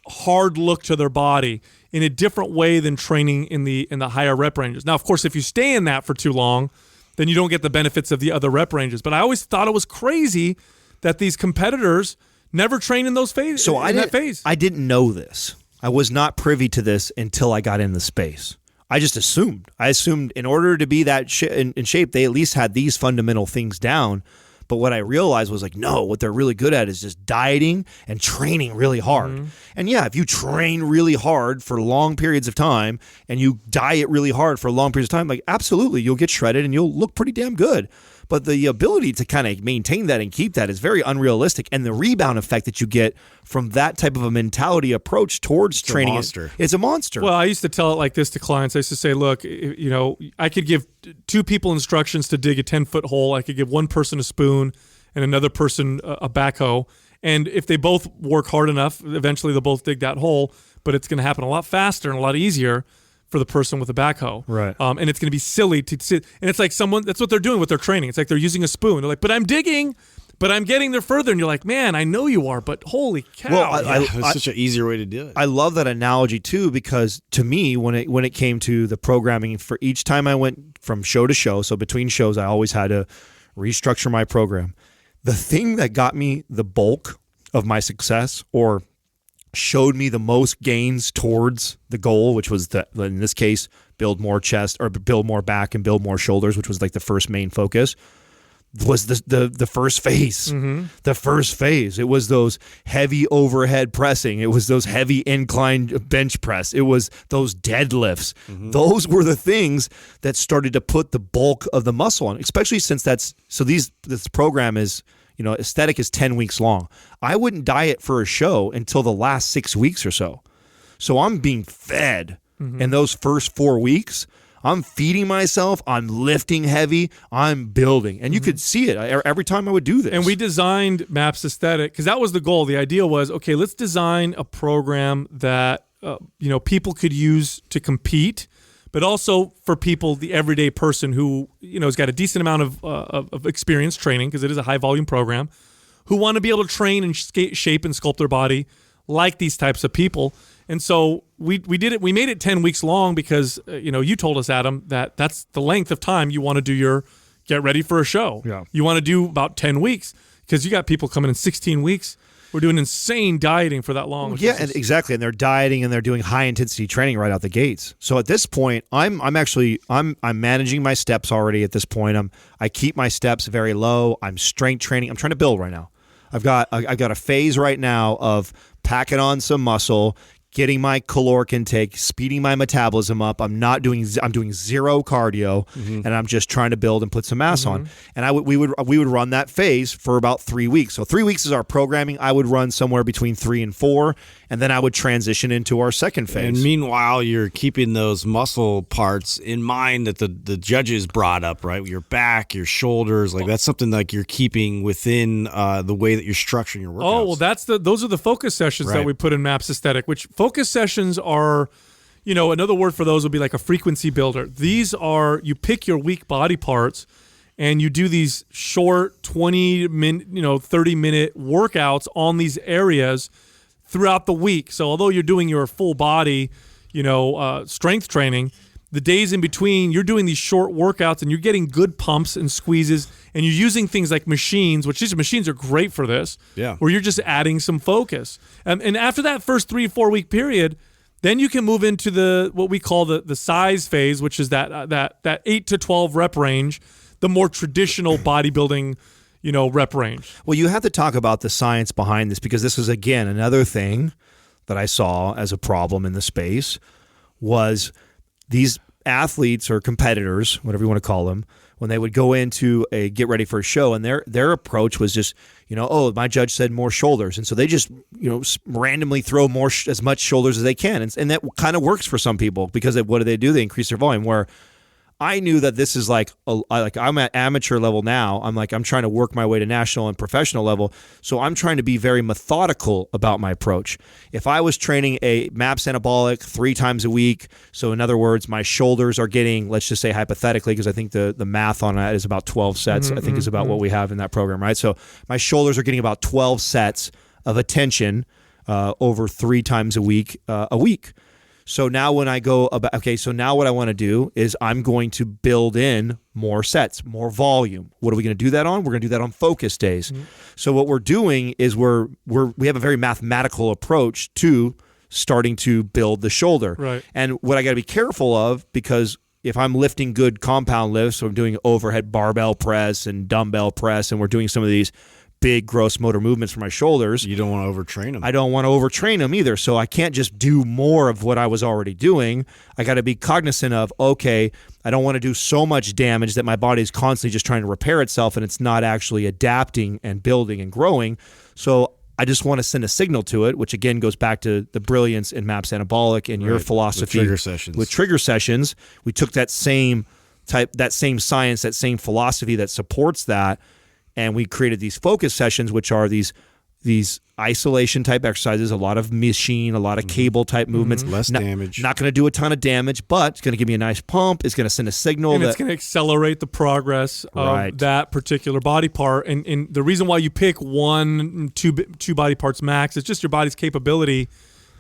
hard look to their body in a different way than training in the higher rep ranges. Now, of course, if you stay in that for too long, then you don't get the benefits of the other rep ranges. But I always thought it was crazy that these competitors never train in those phases. So that phase. I didn't know this. I was not privy to this until I got in the space. I just assumed. I assumed in order to be that in shape, they at least had these fundamental things down. But what I realized was like, no, what they're really good at is just dieting and training really hard. Mm-hmm. And yeah, if you train really hard for long periods of time and you diet really hard for long periods of time, like absolutely, you'll get shredded and you'll look pretty damn good. But the ability to kind of maintain that and keep that is very unrealistic. And the rebound effect that you get from that type of a mentality approach towards training, it's a monster. Well, I used to tell it like this to clients. I used to say, look, I could give two people instructions to dig a 10-foot hole. I could give one person a spoon and another person a backhoe. And if they both work hard enough, eventually they'll both dig that hole. But it's going to happen a lot faster and a lot easier for the person with a backhoe. Right. And it's going to be silly to sit. And it's like that's what they're doing with their training. It's like they're using a spoon. They're like, but I'm digging, but I'm getting there further. And you're like, man, I know you are, but holy cow. Well, it's such an easier way to do it. I love that analogy too, because to me, when it came to the programming for each time I went from show to show, so between shows, I always had to restructure my program. The thing that got me the bulk of my success, or showed me the most gains towards the goal, which was in this case, build more chest or build more back and build more shoulders, which was like the first main focus, was the first phase. Mm-hmm. The first phase. It was those heavy overhead pressing. It was those heavy incline bench press. It was those deadlifts. Mm-hmm. Those were the things that started to put the bulk of the muscle on, especially since this program is, aesthetic is 10 weeks long. I wouldn't diet for a show until the last 6 weeks or so. So I'm being fed in those first 4 weeks. I'm feeding myself. I'm lifting heavy. I'm building. And you could see it every time I would do this. And we designed MAPS Aesthetic because that was the goal. The idea was, okay, let's design a program that people could use to compete, but also for people, the everyday person who has got a decent amount of experience training, because it is a high volume program, who want to be able to train and shape and sculpt their body like these types of people. And so we did it. We made it 10 weeks long because you told us, Adam, that that's the length of time you want to do your get ready for a show. Yeah. You want to do about 10 weeks because you got people coming in 16 weeks. We're doing insane dieting for that long. Yeah, exactly. And they're dieting and they're doing high intensity training right out the gates. So at this point, I'm managing my steps already. At this point, I keep my steps very low. I'm strength training. I'm trying to build right now. I've got a phase right now of packing on some muscle, getting my caloric intake, speeding my metabolism up. I'm doing zero cardio, and I'm just trying to build and put some mass on. And we would run that phase for about 3 weeks. So 3 weeks is our programming. I would run somewhere between 3 and 4, and then I would transition into our second phase. And meanwhile, you're keeping those muscle parts in mind that the judges brought up, right? Your back, your shoulders, like that's something like you're keeping within the way that you're structuring your workouts. Oh, well, those are the focus sessions that we put in MAPS Aesthetic, which focus sessions are, another word for those would be like a frequency builder. These are, you pick your weak body parts and you do these short 20-minute, 30-minute workouts on these areas throughout the week. So although you're doing your full body, strength training, the days in between, you're doing these short workouts and you're getting good pumps and squeezes, and you're using things like machines, which these machines are great for this, where you're just adding some focus. And after that first 3 or 4 week period, then you can move into what we call the size phase, which is that 8 to 12 rep range, the more traditional bodybuilding rep range. Well, you have to talk about the science behind this, because this is, again, another thing that I saw as a problem in the space was these athletes or competitors, whatever you want to call them, when they would go into a get ready for a show, and their approach was just, my judge said more shoulders. And so they just, randomly throw as much shoulders as they can. And that kind of works for some people, because what do? They increase their volume, where I knew that this is like I'm at amateur level now. I'm trying to work my way to national and professional level. So I'm trying to be very methodical about my approach. If I was training a MAPS anabolic 3 times a week, so in other words, my shoulders are getting, let's just say hypothetically, because I think the math on that is about 12 sets, I think is about what we have in that program, right? So my shoulders are getting about 12 sets of attention over 3 times a week. So now when I go about, so now what I want to do is I'm going to build in more sets, more volume. What are we going to do that on? We're going to do that on focus days. So what we're doing is we have a very mathematical approach to starting to build the shoulder. Right. And what I got to be careful of, because if I'm lifting good compound lifts, so I'm doing overhead barbell press and dumbbell press, and we're doing some of these big gross motor movements for my shoulders. You don't want to overtrain them. I don't want to overtrain them either. So I can't just do more of what I was already doing. I got to be cognizant of, okay, I don't want to do so much damage that my body is constantly just trying to repair itself and it's not actually adapting and building and growing. So I just want to send a signal to it, which again goes back to the brilliance in MAPS Anabolic and your philosophy. With trigger sessions, we took that same science, that same philosophy that supports that, and we created these focus sessions, which are these isolation type exercises, a lot of machine, a lot of cable type movements. Less damage. Not going to do a ton of damage, but it's going to give me a nice pump. It's going to send a signal. And it's going to accelerate the progress of that particular body part. And the reason why you pick two body parts max is just your body's capability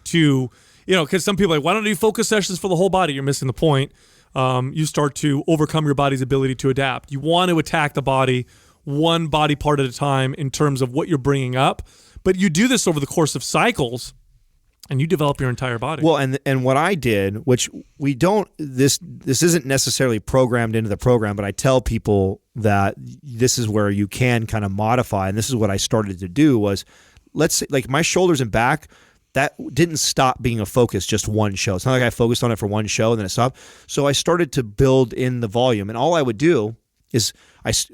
to, because some people are like, why don't you do focus sessions for the whole body? You're missing the point. You start to overcome your body's ability to adapt. You want to attack the body one body part at a time in terms of what you're bringing up, but you do this over the course of cycles and you develop your entire body. Well, and what I did, which we don't, this isn't necessarily programmed into the program, but I tell people that this is where you can kind of modify, and this is what I started to do was, let's say, like my shoulders and back, that didn't stop being a focus just one show. It's not like I focused on it for one show and then it stopped. So I started to build in the volume, and all I would do is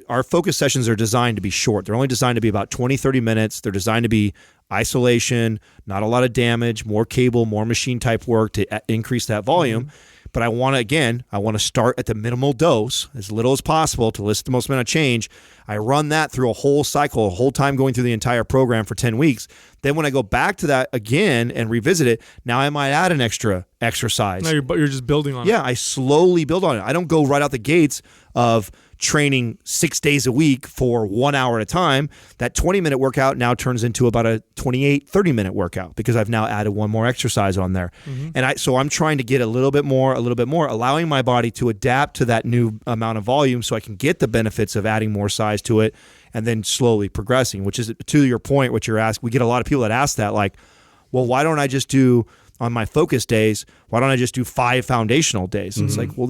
our focus sessions are designed to be short. They're only designed to be about 20, 30 minutes. They're designed to be isolation, not a lot of damage, more cable, more machine type work to increase that volume. But I want to start at the minimal dose, as little as possible, to elicit the most amount of change. I run that through a whole cycle, a whole time going through the entire program for 10 weeks. Then when I go back to that again and revisit it, now I might add an extra exercise. Now you're just building on it. Yeah, I slowly build on it. I don't go right out the gates of training 6 days a week for 1 hour at a time. That 20-minute workout now turns into about a 28, 30-minute workout because I've now added one more exercise on there. And so I'm trying to get a little bit more, allowing my body to adapt to that new amount of volume so I can get the benefits of adding more size to it and then slowly progressing, which is, to your point, what you're asking. We get a lot of people that ask that, like, well, why don't I just do, on my focus days, why don't I just do 5 foundational days? And it's like, well,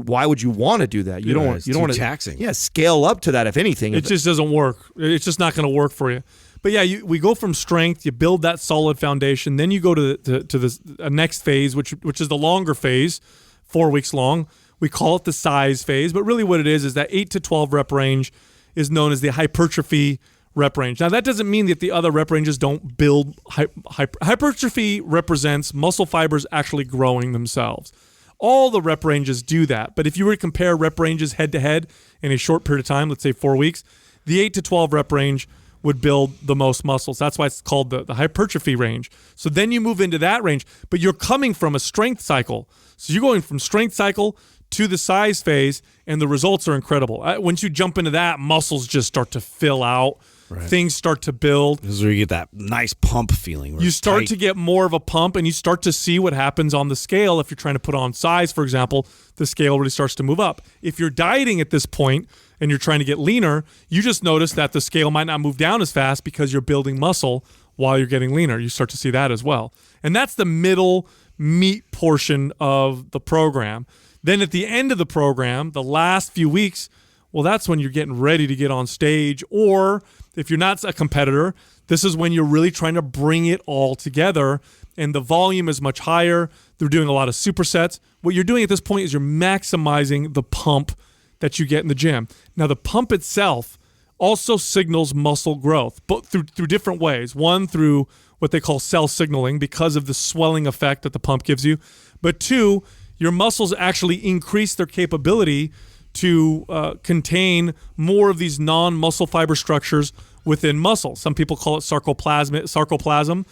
why would you want to do that? You don't want to taxing. Yeah, scale up to that if anything. It just doesn't work. It's just not going to work for you. But yeah, we go from strength, you build that solid foundation, then you go to the next phase, which is the longer phase, 4 weeks long. We call it the size phase, but really what it is that 8 to 12 rep range is known as the hypertrophy rep range. Now, that doesn't mean that the other rep ranges don't build. Hypertrophy represents muscle fibers actually growing themselves. All the rep ranges do that. But if you were to compare rep ranges head to head in a short period of time, let's say 4 weeks, the 8 to 12 rep range would build the most muscles. That's why it's called the hypertrophy range. So then you move into that range, but you're coming from a strength cycle. So you're going from strength cycle to the size phase, and the results are incredible. Once you jump into that, muscles just start to fill out. Right. Things start to build. This is where you get that nice pump feeling. You start to get more of a pump, and you start to see what happens on the scale. If you're trying to put on size, for example, the scale really starts to move up. If you're dieting at this point and you're trying to get leaner, you just notice that the scale might not move down as fast because you're building muscle while you're getting leaner. You start to see that as well. And that's the middle meat portion of the program. Then at the end of the program, the last few weeks, well, that's when you're getting ready to get on stage. Or if you're not a competitor, this is when you're really trying to bring it all together, and the volume is much higher. They're doing a lot of supersets. What you're doing at this point is you're maximizing the pump that you get in the gym. Now, the pump itself also signals muscle growth, but through different ways. One, through what they call cell signaling because of the swelling effect that the pump gives you. But two, your muscles actually increase their capability to contain more of these non-muscle fiber structures within muscle. Some people call it sarcoplasm,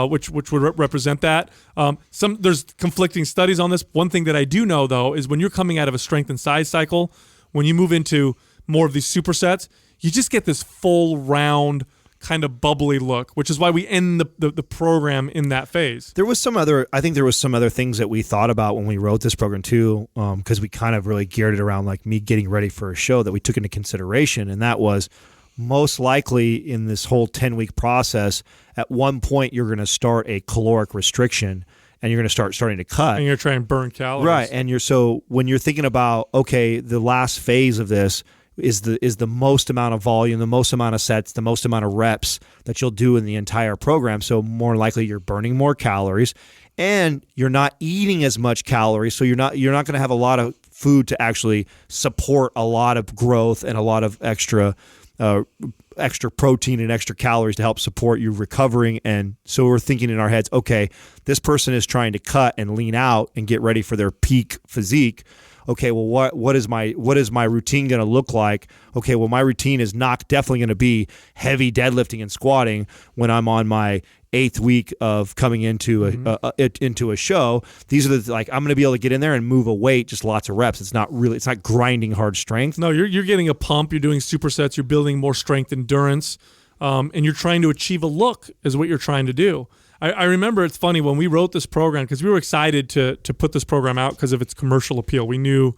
which would represent that. There's conflicting studies on this. One thing that I do know, though, is when you're coming out of a strength and size cycle, when you move into more of these supersets, you just get this full round kind of bubbly look, which is why we end the program in that phase. I think there was some other things that we thought about when we wrote this program too, because we kind of really geared it around like me getting ready for a show that we took into consideration, and that was most likely in this whole 10-week process, at one point you're going to start a caloric restriction and you're going to starting to cut. And you're trying to burn calories. Right, and so when you're thinking about, okay, the last phase of this is the most amount of volume, the most amount of sets, the most amount of reps that you'll do in the entire program. So more likely you're burning more calories, and you're not eating as much calories. So you're not going to have a lot of food to actually support a lot of growth and a lot of extra protein and extra calories to help support you recovering. And so we're thinking in our heads, okay, this person is trying to cut and lean out and get ready for their peak physique. Okay, well, what is my routine going to look like? Okay, well, my routine is not definitely going to be heavy deadlifting and squatting when I'm on my 8th week of coming into a show. These are I'm going to be able to get in there and move a weight, just lots of reps. It's not grinding hard strength. No, you're getting a pump. You're doing supersets. You're building more strength endurance, and you're trying to achieve a look is what you're trying to do. I remember, it's funny, when we wrote this program, because we were excited to put this program out because of its commercial appeal. We knew,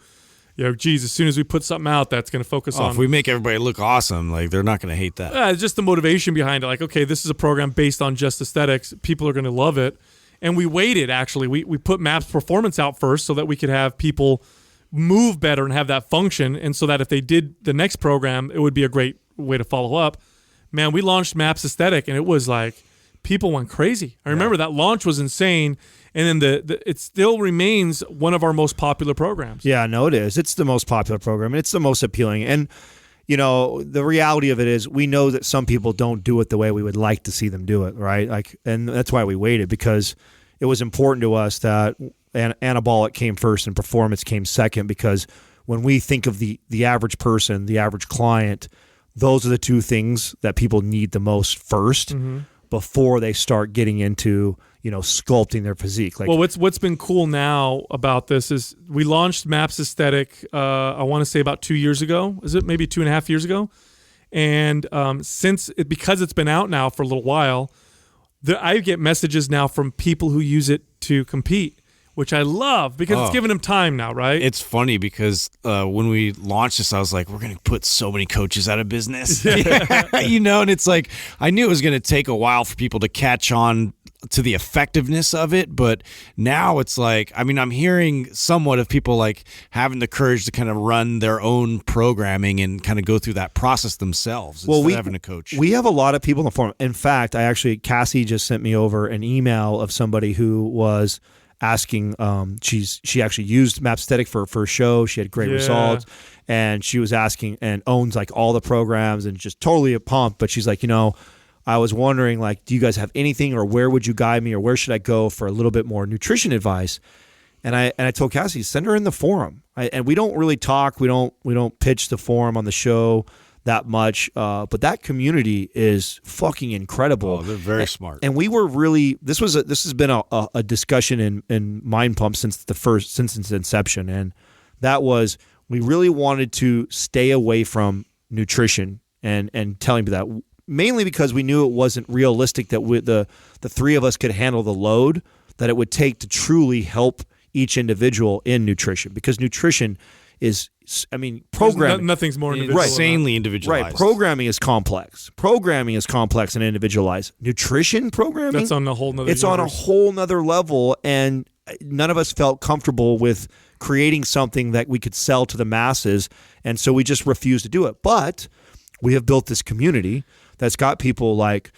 geez, as soon as we put something out that's going to focus on... If we make everybody look awesome, they're not going to hate that. It's just the motivation behind it. Okay, this is a program based on just aesthetics. People are going to love it. And we waited, actually. We put MAPS Performance out first so that we could have people move better and have that function, and so that if they did the next program, it would be a great way to follow up. Man, we launched MAPS Aesthetic, and it was people went crazy. I remember that launch was insane, and then it still remains one of our most popular programs. Yeah, no, it is. It's the most popular program, and it's the most appealing. And, the reality of it is we know that some people don't do it the way we would like to see them do it, right? And that's why we waited, because it was important to us that anabolic came first and performance came second, because when we think of the average person, the average client, those are the two things that people need the most first. Mm-hmm. Before they start getting into, sculpting their physique. What's been cool now about this is we launched MAPS Aesthetic, I want to say about 2 years ago. Is it maybe 2.5 years ago? And because it's been out now for a little while, I get messages now from people who use it to compete, which I love because it's giving them time now, right? It's funny because when we launched this, I was like, we're going to put so many coaches out of business. And it's I knew it was going to take a while for people to catch on to the effectiveness of it, but now it's I'm hearing somewhat of people having the courage to kind of run their own programming and kind of go through that process themselves instead of having a coach. We have a lot of people in the forum. In fact, Cassie just sent me over an email of somebody who was asking, she actually used MAPS Aesthetic for a show. She had great results, and she was asking and owns all the programs and just totally a pump. But she's like, I was wondering, do you guys have anything, or where would you guide me, or where should I go for a little bit more nutrition advice? And I told Cassie, send her in the forum. And we don't really talk. We don't pitch the forum on the show that much, but that community is fucking incredible. Oh, they're very smart. And we were really this has been a discussion in Mind Pump since its inception, and that was we really wanted to stay away from nutrition and telling people that, mainly because we knew it wasn't realistic that the three of us could handle the load that it would take to truly help each individual in nutrition, because nutrition is, programming. Nothing's more individualized. Insanely individualized. Right. Programming is complex. Programming is complex and individualized. Nutrition programming, that's on a whole nother It's universe. On a whole nother level, and none of us felt comfortable with creating something that we could sell to the masses, and so we just refused to do it. But we have built this community that's got people like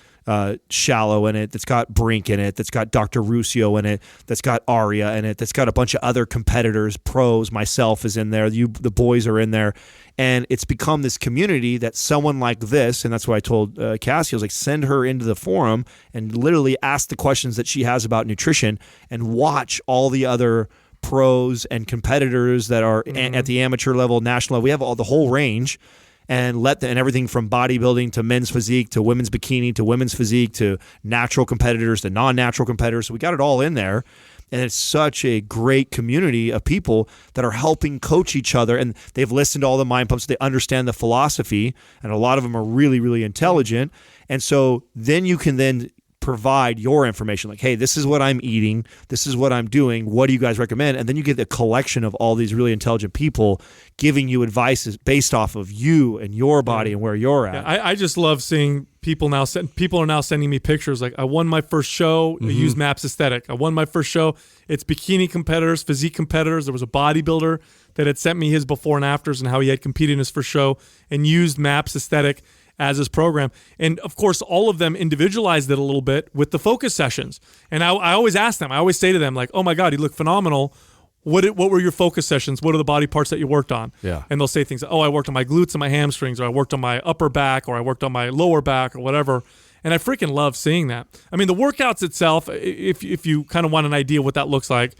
Shallow in it, that's got Brink in it, that's got Dr. Ruscio in it, that's got Aria in it, that's got a bunch of other competitors, pros, myself is in there, the boys are in there, and it's become this community that someone like this, and that's why I told Cassie, I was like, send her into the forum and literally ask the questions that she has about nutrition and watch all the other pros and competitors that are at the amateur level, national level. We have the whole range, and and everything from bodybuilding to men's physique to women's bikini to women's physique to natural competitors to non-natural competitors. So we got it all in there. And it's such a great community of people that are helping coach each other. And they've listened to all the mind pumps. They understand the philosophy. And a lot of them are really, really intelligent. And so then you can then provide your information like, hey, this is what I'm eating. This is what I'm doing. What do you guys recommend? And then you get a collection of all these really intelligent people giving you advice based off of you and your body and where you're at. Yeah, I just love seeing people now. People are now sending me pictures like, I won my first show. I used MAPS Aesthetic. I won my first show. It's bikini competitors, physique competitors. There was a bodybuilder that had sent me his before and afters and how he had competed in his first show and used MAPS Aesthetic as his program. And of course, all of them individualized it a little bit with the focus sessions. And I always ask them, I always say to them like, oh my God, you look phenomenal. What were your focus sessions? What are the body parts that you worked on? Yeah. And they'll say things like, oh, I worked on my glutes and my hamstrings, or I worked on my upper back, or I worked on my lower back, or whatever. And I freaking love seeing that. I mean, the workouts itself, if you kind of want an idea what that looks like,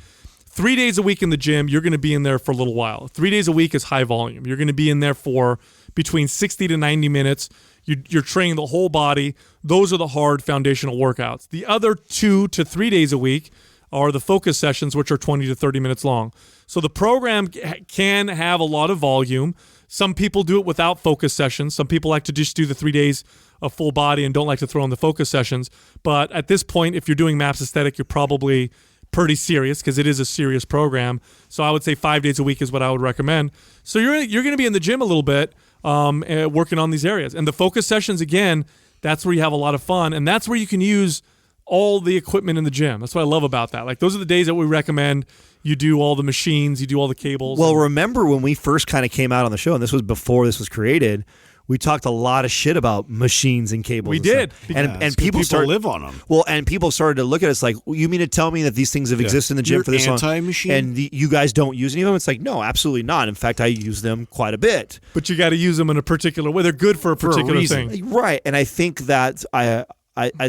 3 days a week in the gym, you're going to be in there for a little while. 3 days a week is high volume. You're going to be in there for between 60 to 90 minutes. You're training the whole body. Those are the hard foundational workouts. The other 2 to 3 days a week are the focus sessions, which are 20 to 30 minutes long. So the program can have a lot of volume. Some people do it without focus sessions. Some people like to just do the 3 days of full body and don't like to throw in the focus sessions. But at this point, if you're doing MAPS Aesthetic, you're probably pretty serious because it is a serious program. So I would say 5 days a week is what I would recommend. So you're going to be in the gym a little bit working on these areas. And the focus sessions, again, that's where you have a lot of fun. And that's where you can use all the equipment in the gym. That's what I love about that. Like, those are the days that we recommend you do all the machines, you do all the cables. Well, remember when we first kind of came out on the show, and this was before this was created, we talked a lot of shit about machines and cables. We and did. Stuff. And people started live on them. Well, and people started to look at us like, you mean to tell me that these things have existed in the gym You're for this long? anti-machine? And you guys don't use any of them? It's like, no, absolutely not. In fact, I use them quite a bit. But you got to use them in a particular way. They're good for a particular thing. Right. And I think that I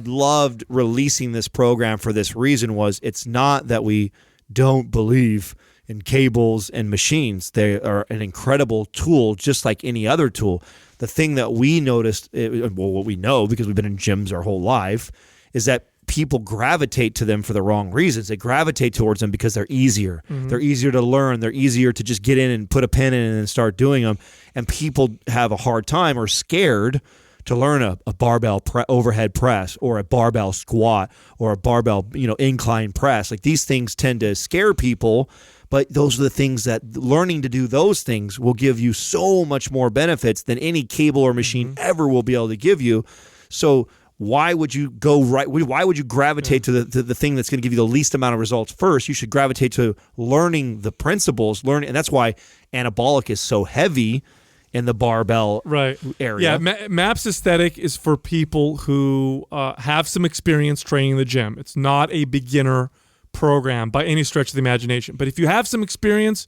loved releasing this program for this reason. Was it's not that we don't believe in cables and machines. They are an incredible tool, just like any other tool. The thing that we noticed, what we know because we've been in gyms our whole life, is that people gravitate to them for the wrong reasons. They gravitate towards them because they're easier. Mm-hmm. They're easier to learn. They're easier to just get in and put a pin in and start doing them. And people have a hard time or scared to learn a barbell overhead press or a barbell squat or a barbell incline press. Like, these things tend to scare people, but those are the things that learning to do those things will give you so much more benefits than any cable or machine ever will be able to give you. So why would you go right? Why would you gravitate to the thing that's going to give you the least amount of results first? You should gravitate to learning the principles, and that's why anabolic is so heavy in the barbell area. Yeah, MAPS Aesthetic is for people who have some experience training in the gym. It's not a beginner program by any stretch of the imagination. But if you have some experience,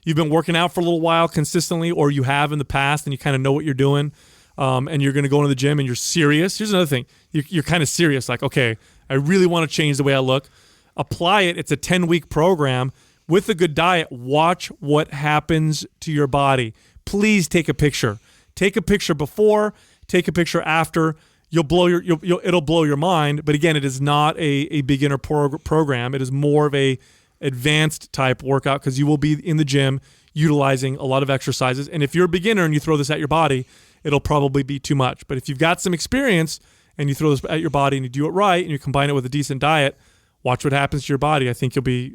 you've been working out for a little while consistently, or you have in the past and you kind of know what you're doing, and you're going to go into the gym and you're serious. Here's another thing. You're kind of serious, like, okay, I really want to change the way I look. Apply it. It's a 10-week program with a good diet. Watch what happens to your body. Please take a picture. Take a picture before, take a picture after. It'll blow your mind. But again, it is not a beginner program. It is more of a advanced type workout because you will be in the gym utilizing a lot of exercises. And if you're a beginner and you throw this at your body, it'll probably be too much. But if you've got some experience and you throw this at your body and you do it right and you combine it with a decent diet, watch what happens to your body. I think you'll be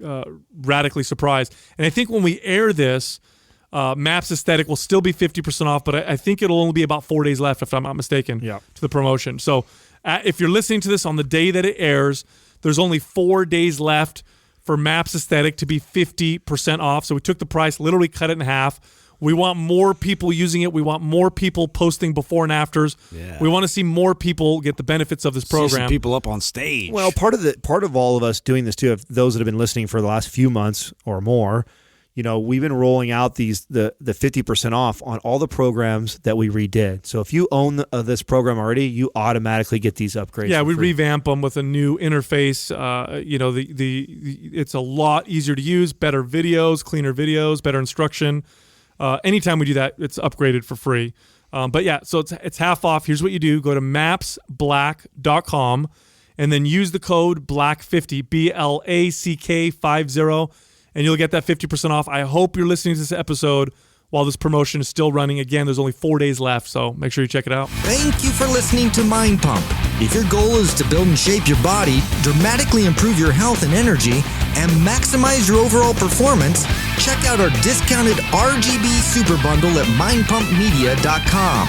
radically surprised. And I think when we air this, MAPS Aesthetic will still be 50% off, but I think it'll only be about 4 days left, if I'm not mistaken, to the promotion. So if you're listening to this on the day that it airs, there's only 4 days left for MAPS Aesthetic to be 50% off. So we took the price, literally cut it in half. We want more people using it. We want more people posting before and afters. Yeah. We want to see more people get the benefits of this program. See some people up on stage. Well, part of all of us doing this too, if those that have been listening for the last few months or more, we've been rolling out the 50% off on all the programs that we redid. So if you own this program already, you automatically get these upgrades. Yeah, we free. revamp them with a new interface. It's a lot easier to use, better videos, cleaner videos, better instruction. Anytime we do that, it's upgraded for free. But yeah, so it's half off. Here's what you do. Go to mapsblack.com and then use the code BLACK50, BLACK50, and you'll get that 50% off. I hope you're listening to this episode while this promotion is still running. Again, there's only 4 days left, so make sure you check it out. Thank you for listening to Mind Pump. If your goal is to build and shape your body, dramatically improve your health and energy, and maximize your overall performance, check out our discounted RGB Super Bundle at mindpumpmedia.com.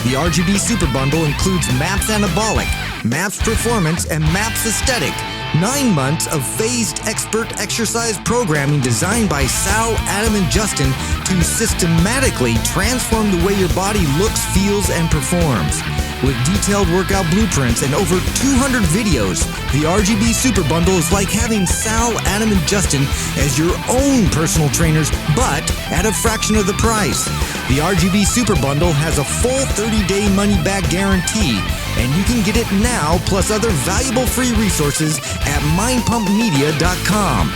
The RGB Super Bundle includes MAPS Anabolic, MAPS Performance, and MAPS Aesthetic. 9 months of phased expert exercise programming designed by Sal, Adam, and Justin to systematically transform the way your body looks, feels, and performs. With detailed workout blueprints and over 200 videos, the RGB Super Bundle is like having Sal, Adam, and Justin as your own personal trainers, but at a fraction of the price. The RGB Super Bundle has a full 30-day money-back guarantee, and you can get it now plus other valuable free resources at mindpumpmedia.com.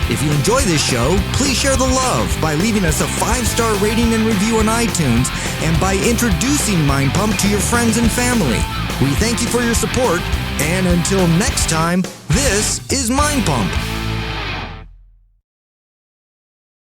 If you enjoy this show, please share the love by leaving us a 5-star rating and review on iTunes and by introducing Mind Pump to your friends and family. We thank you for your support, and until next time, this is Mind Pump.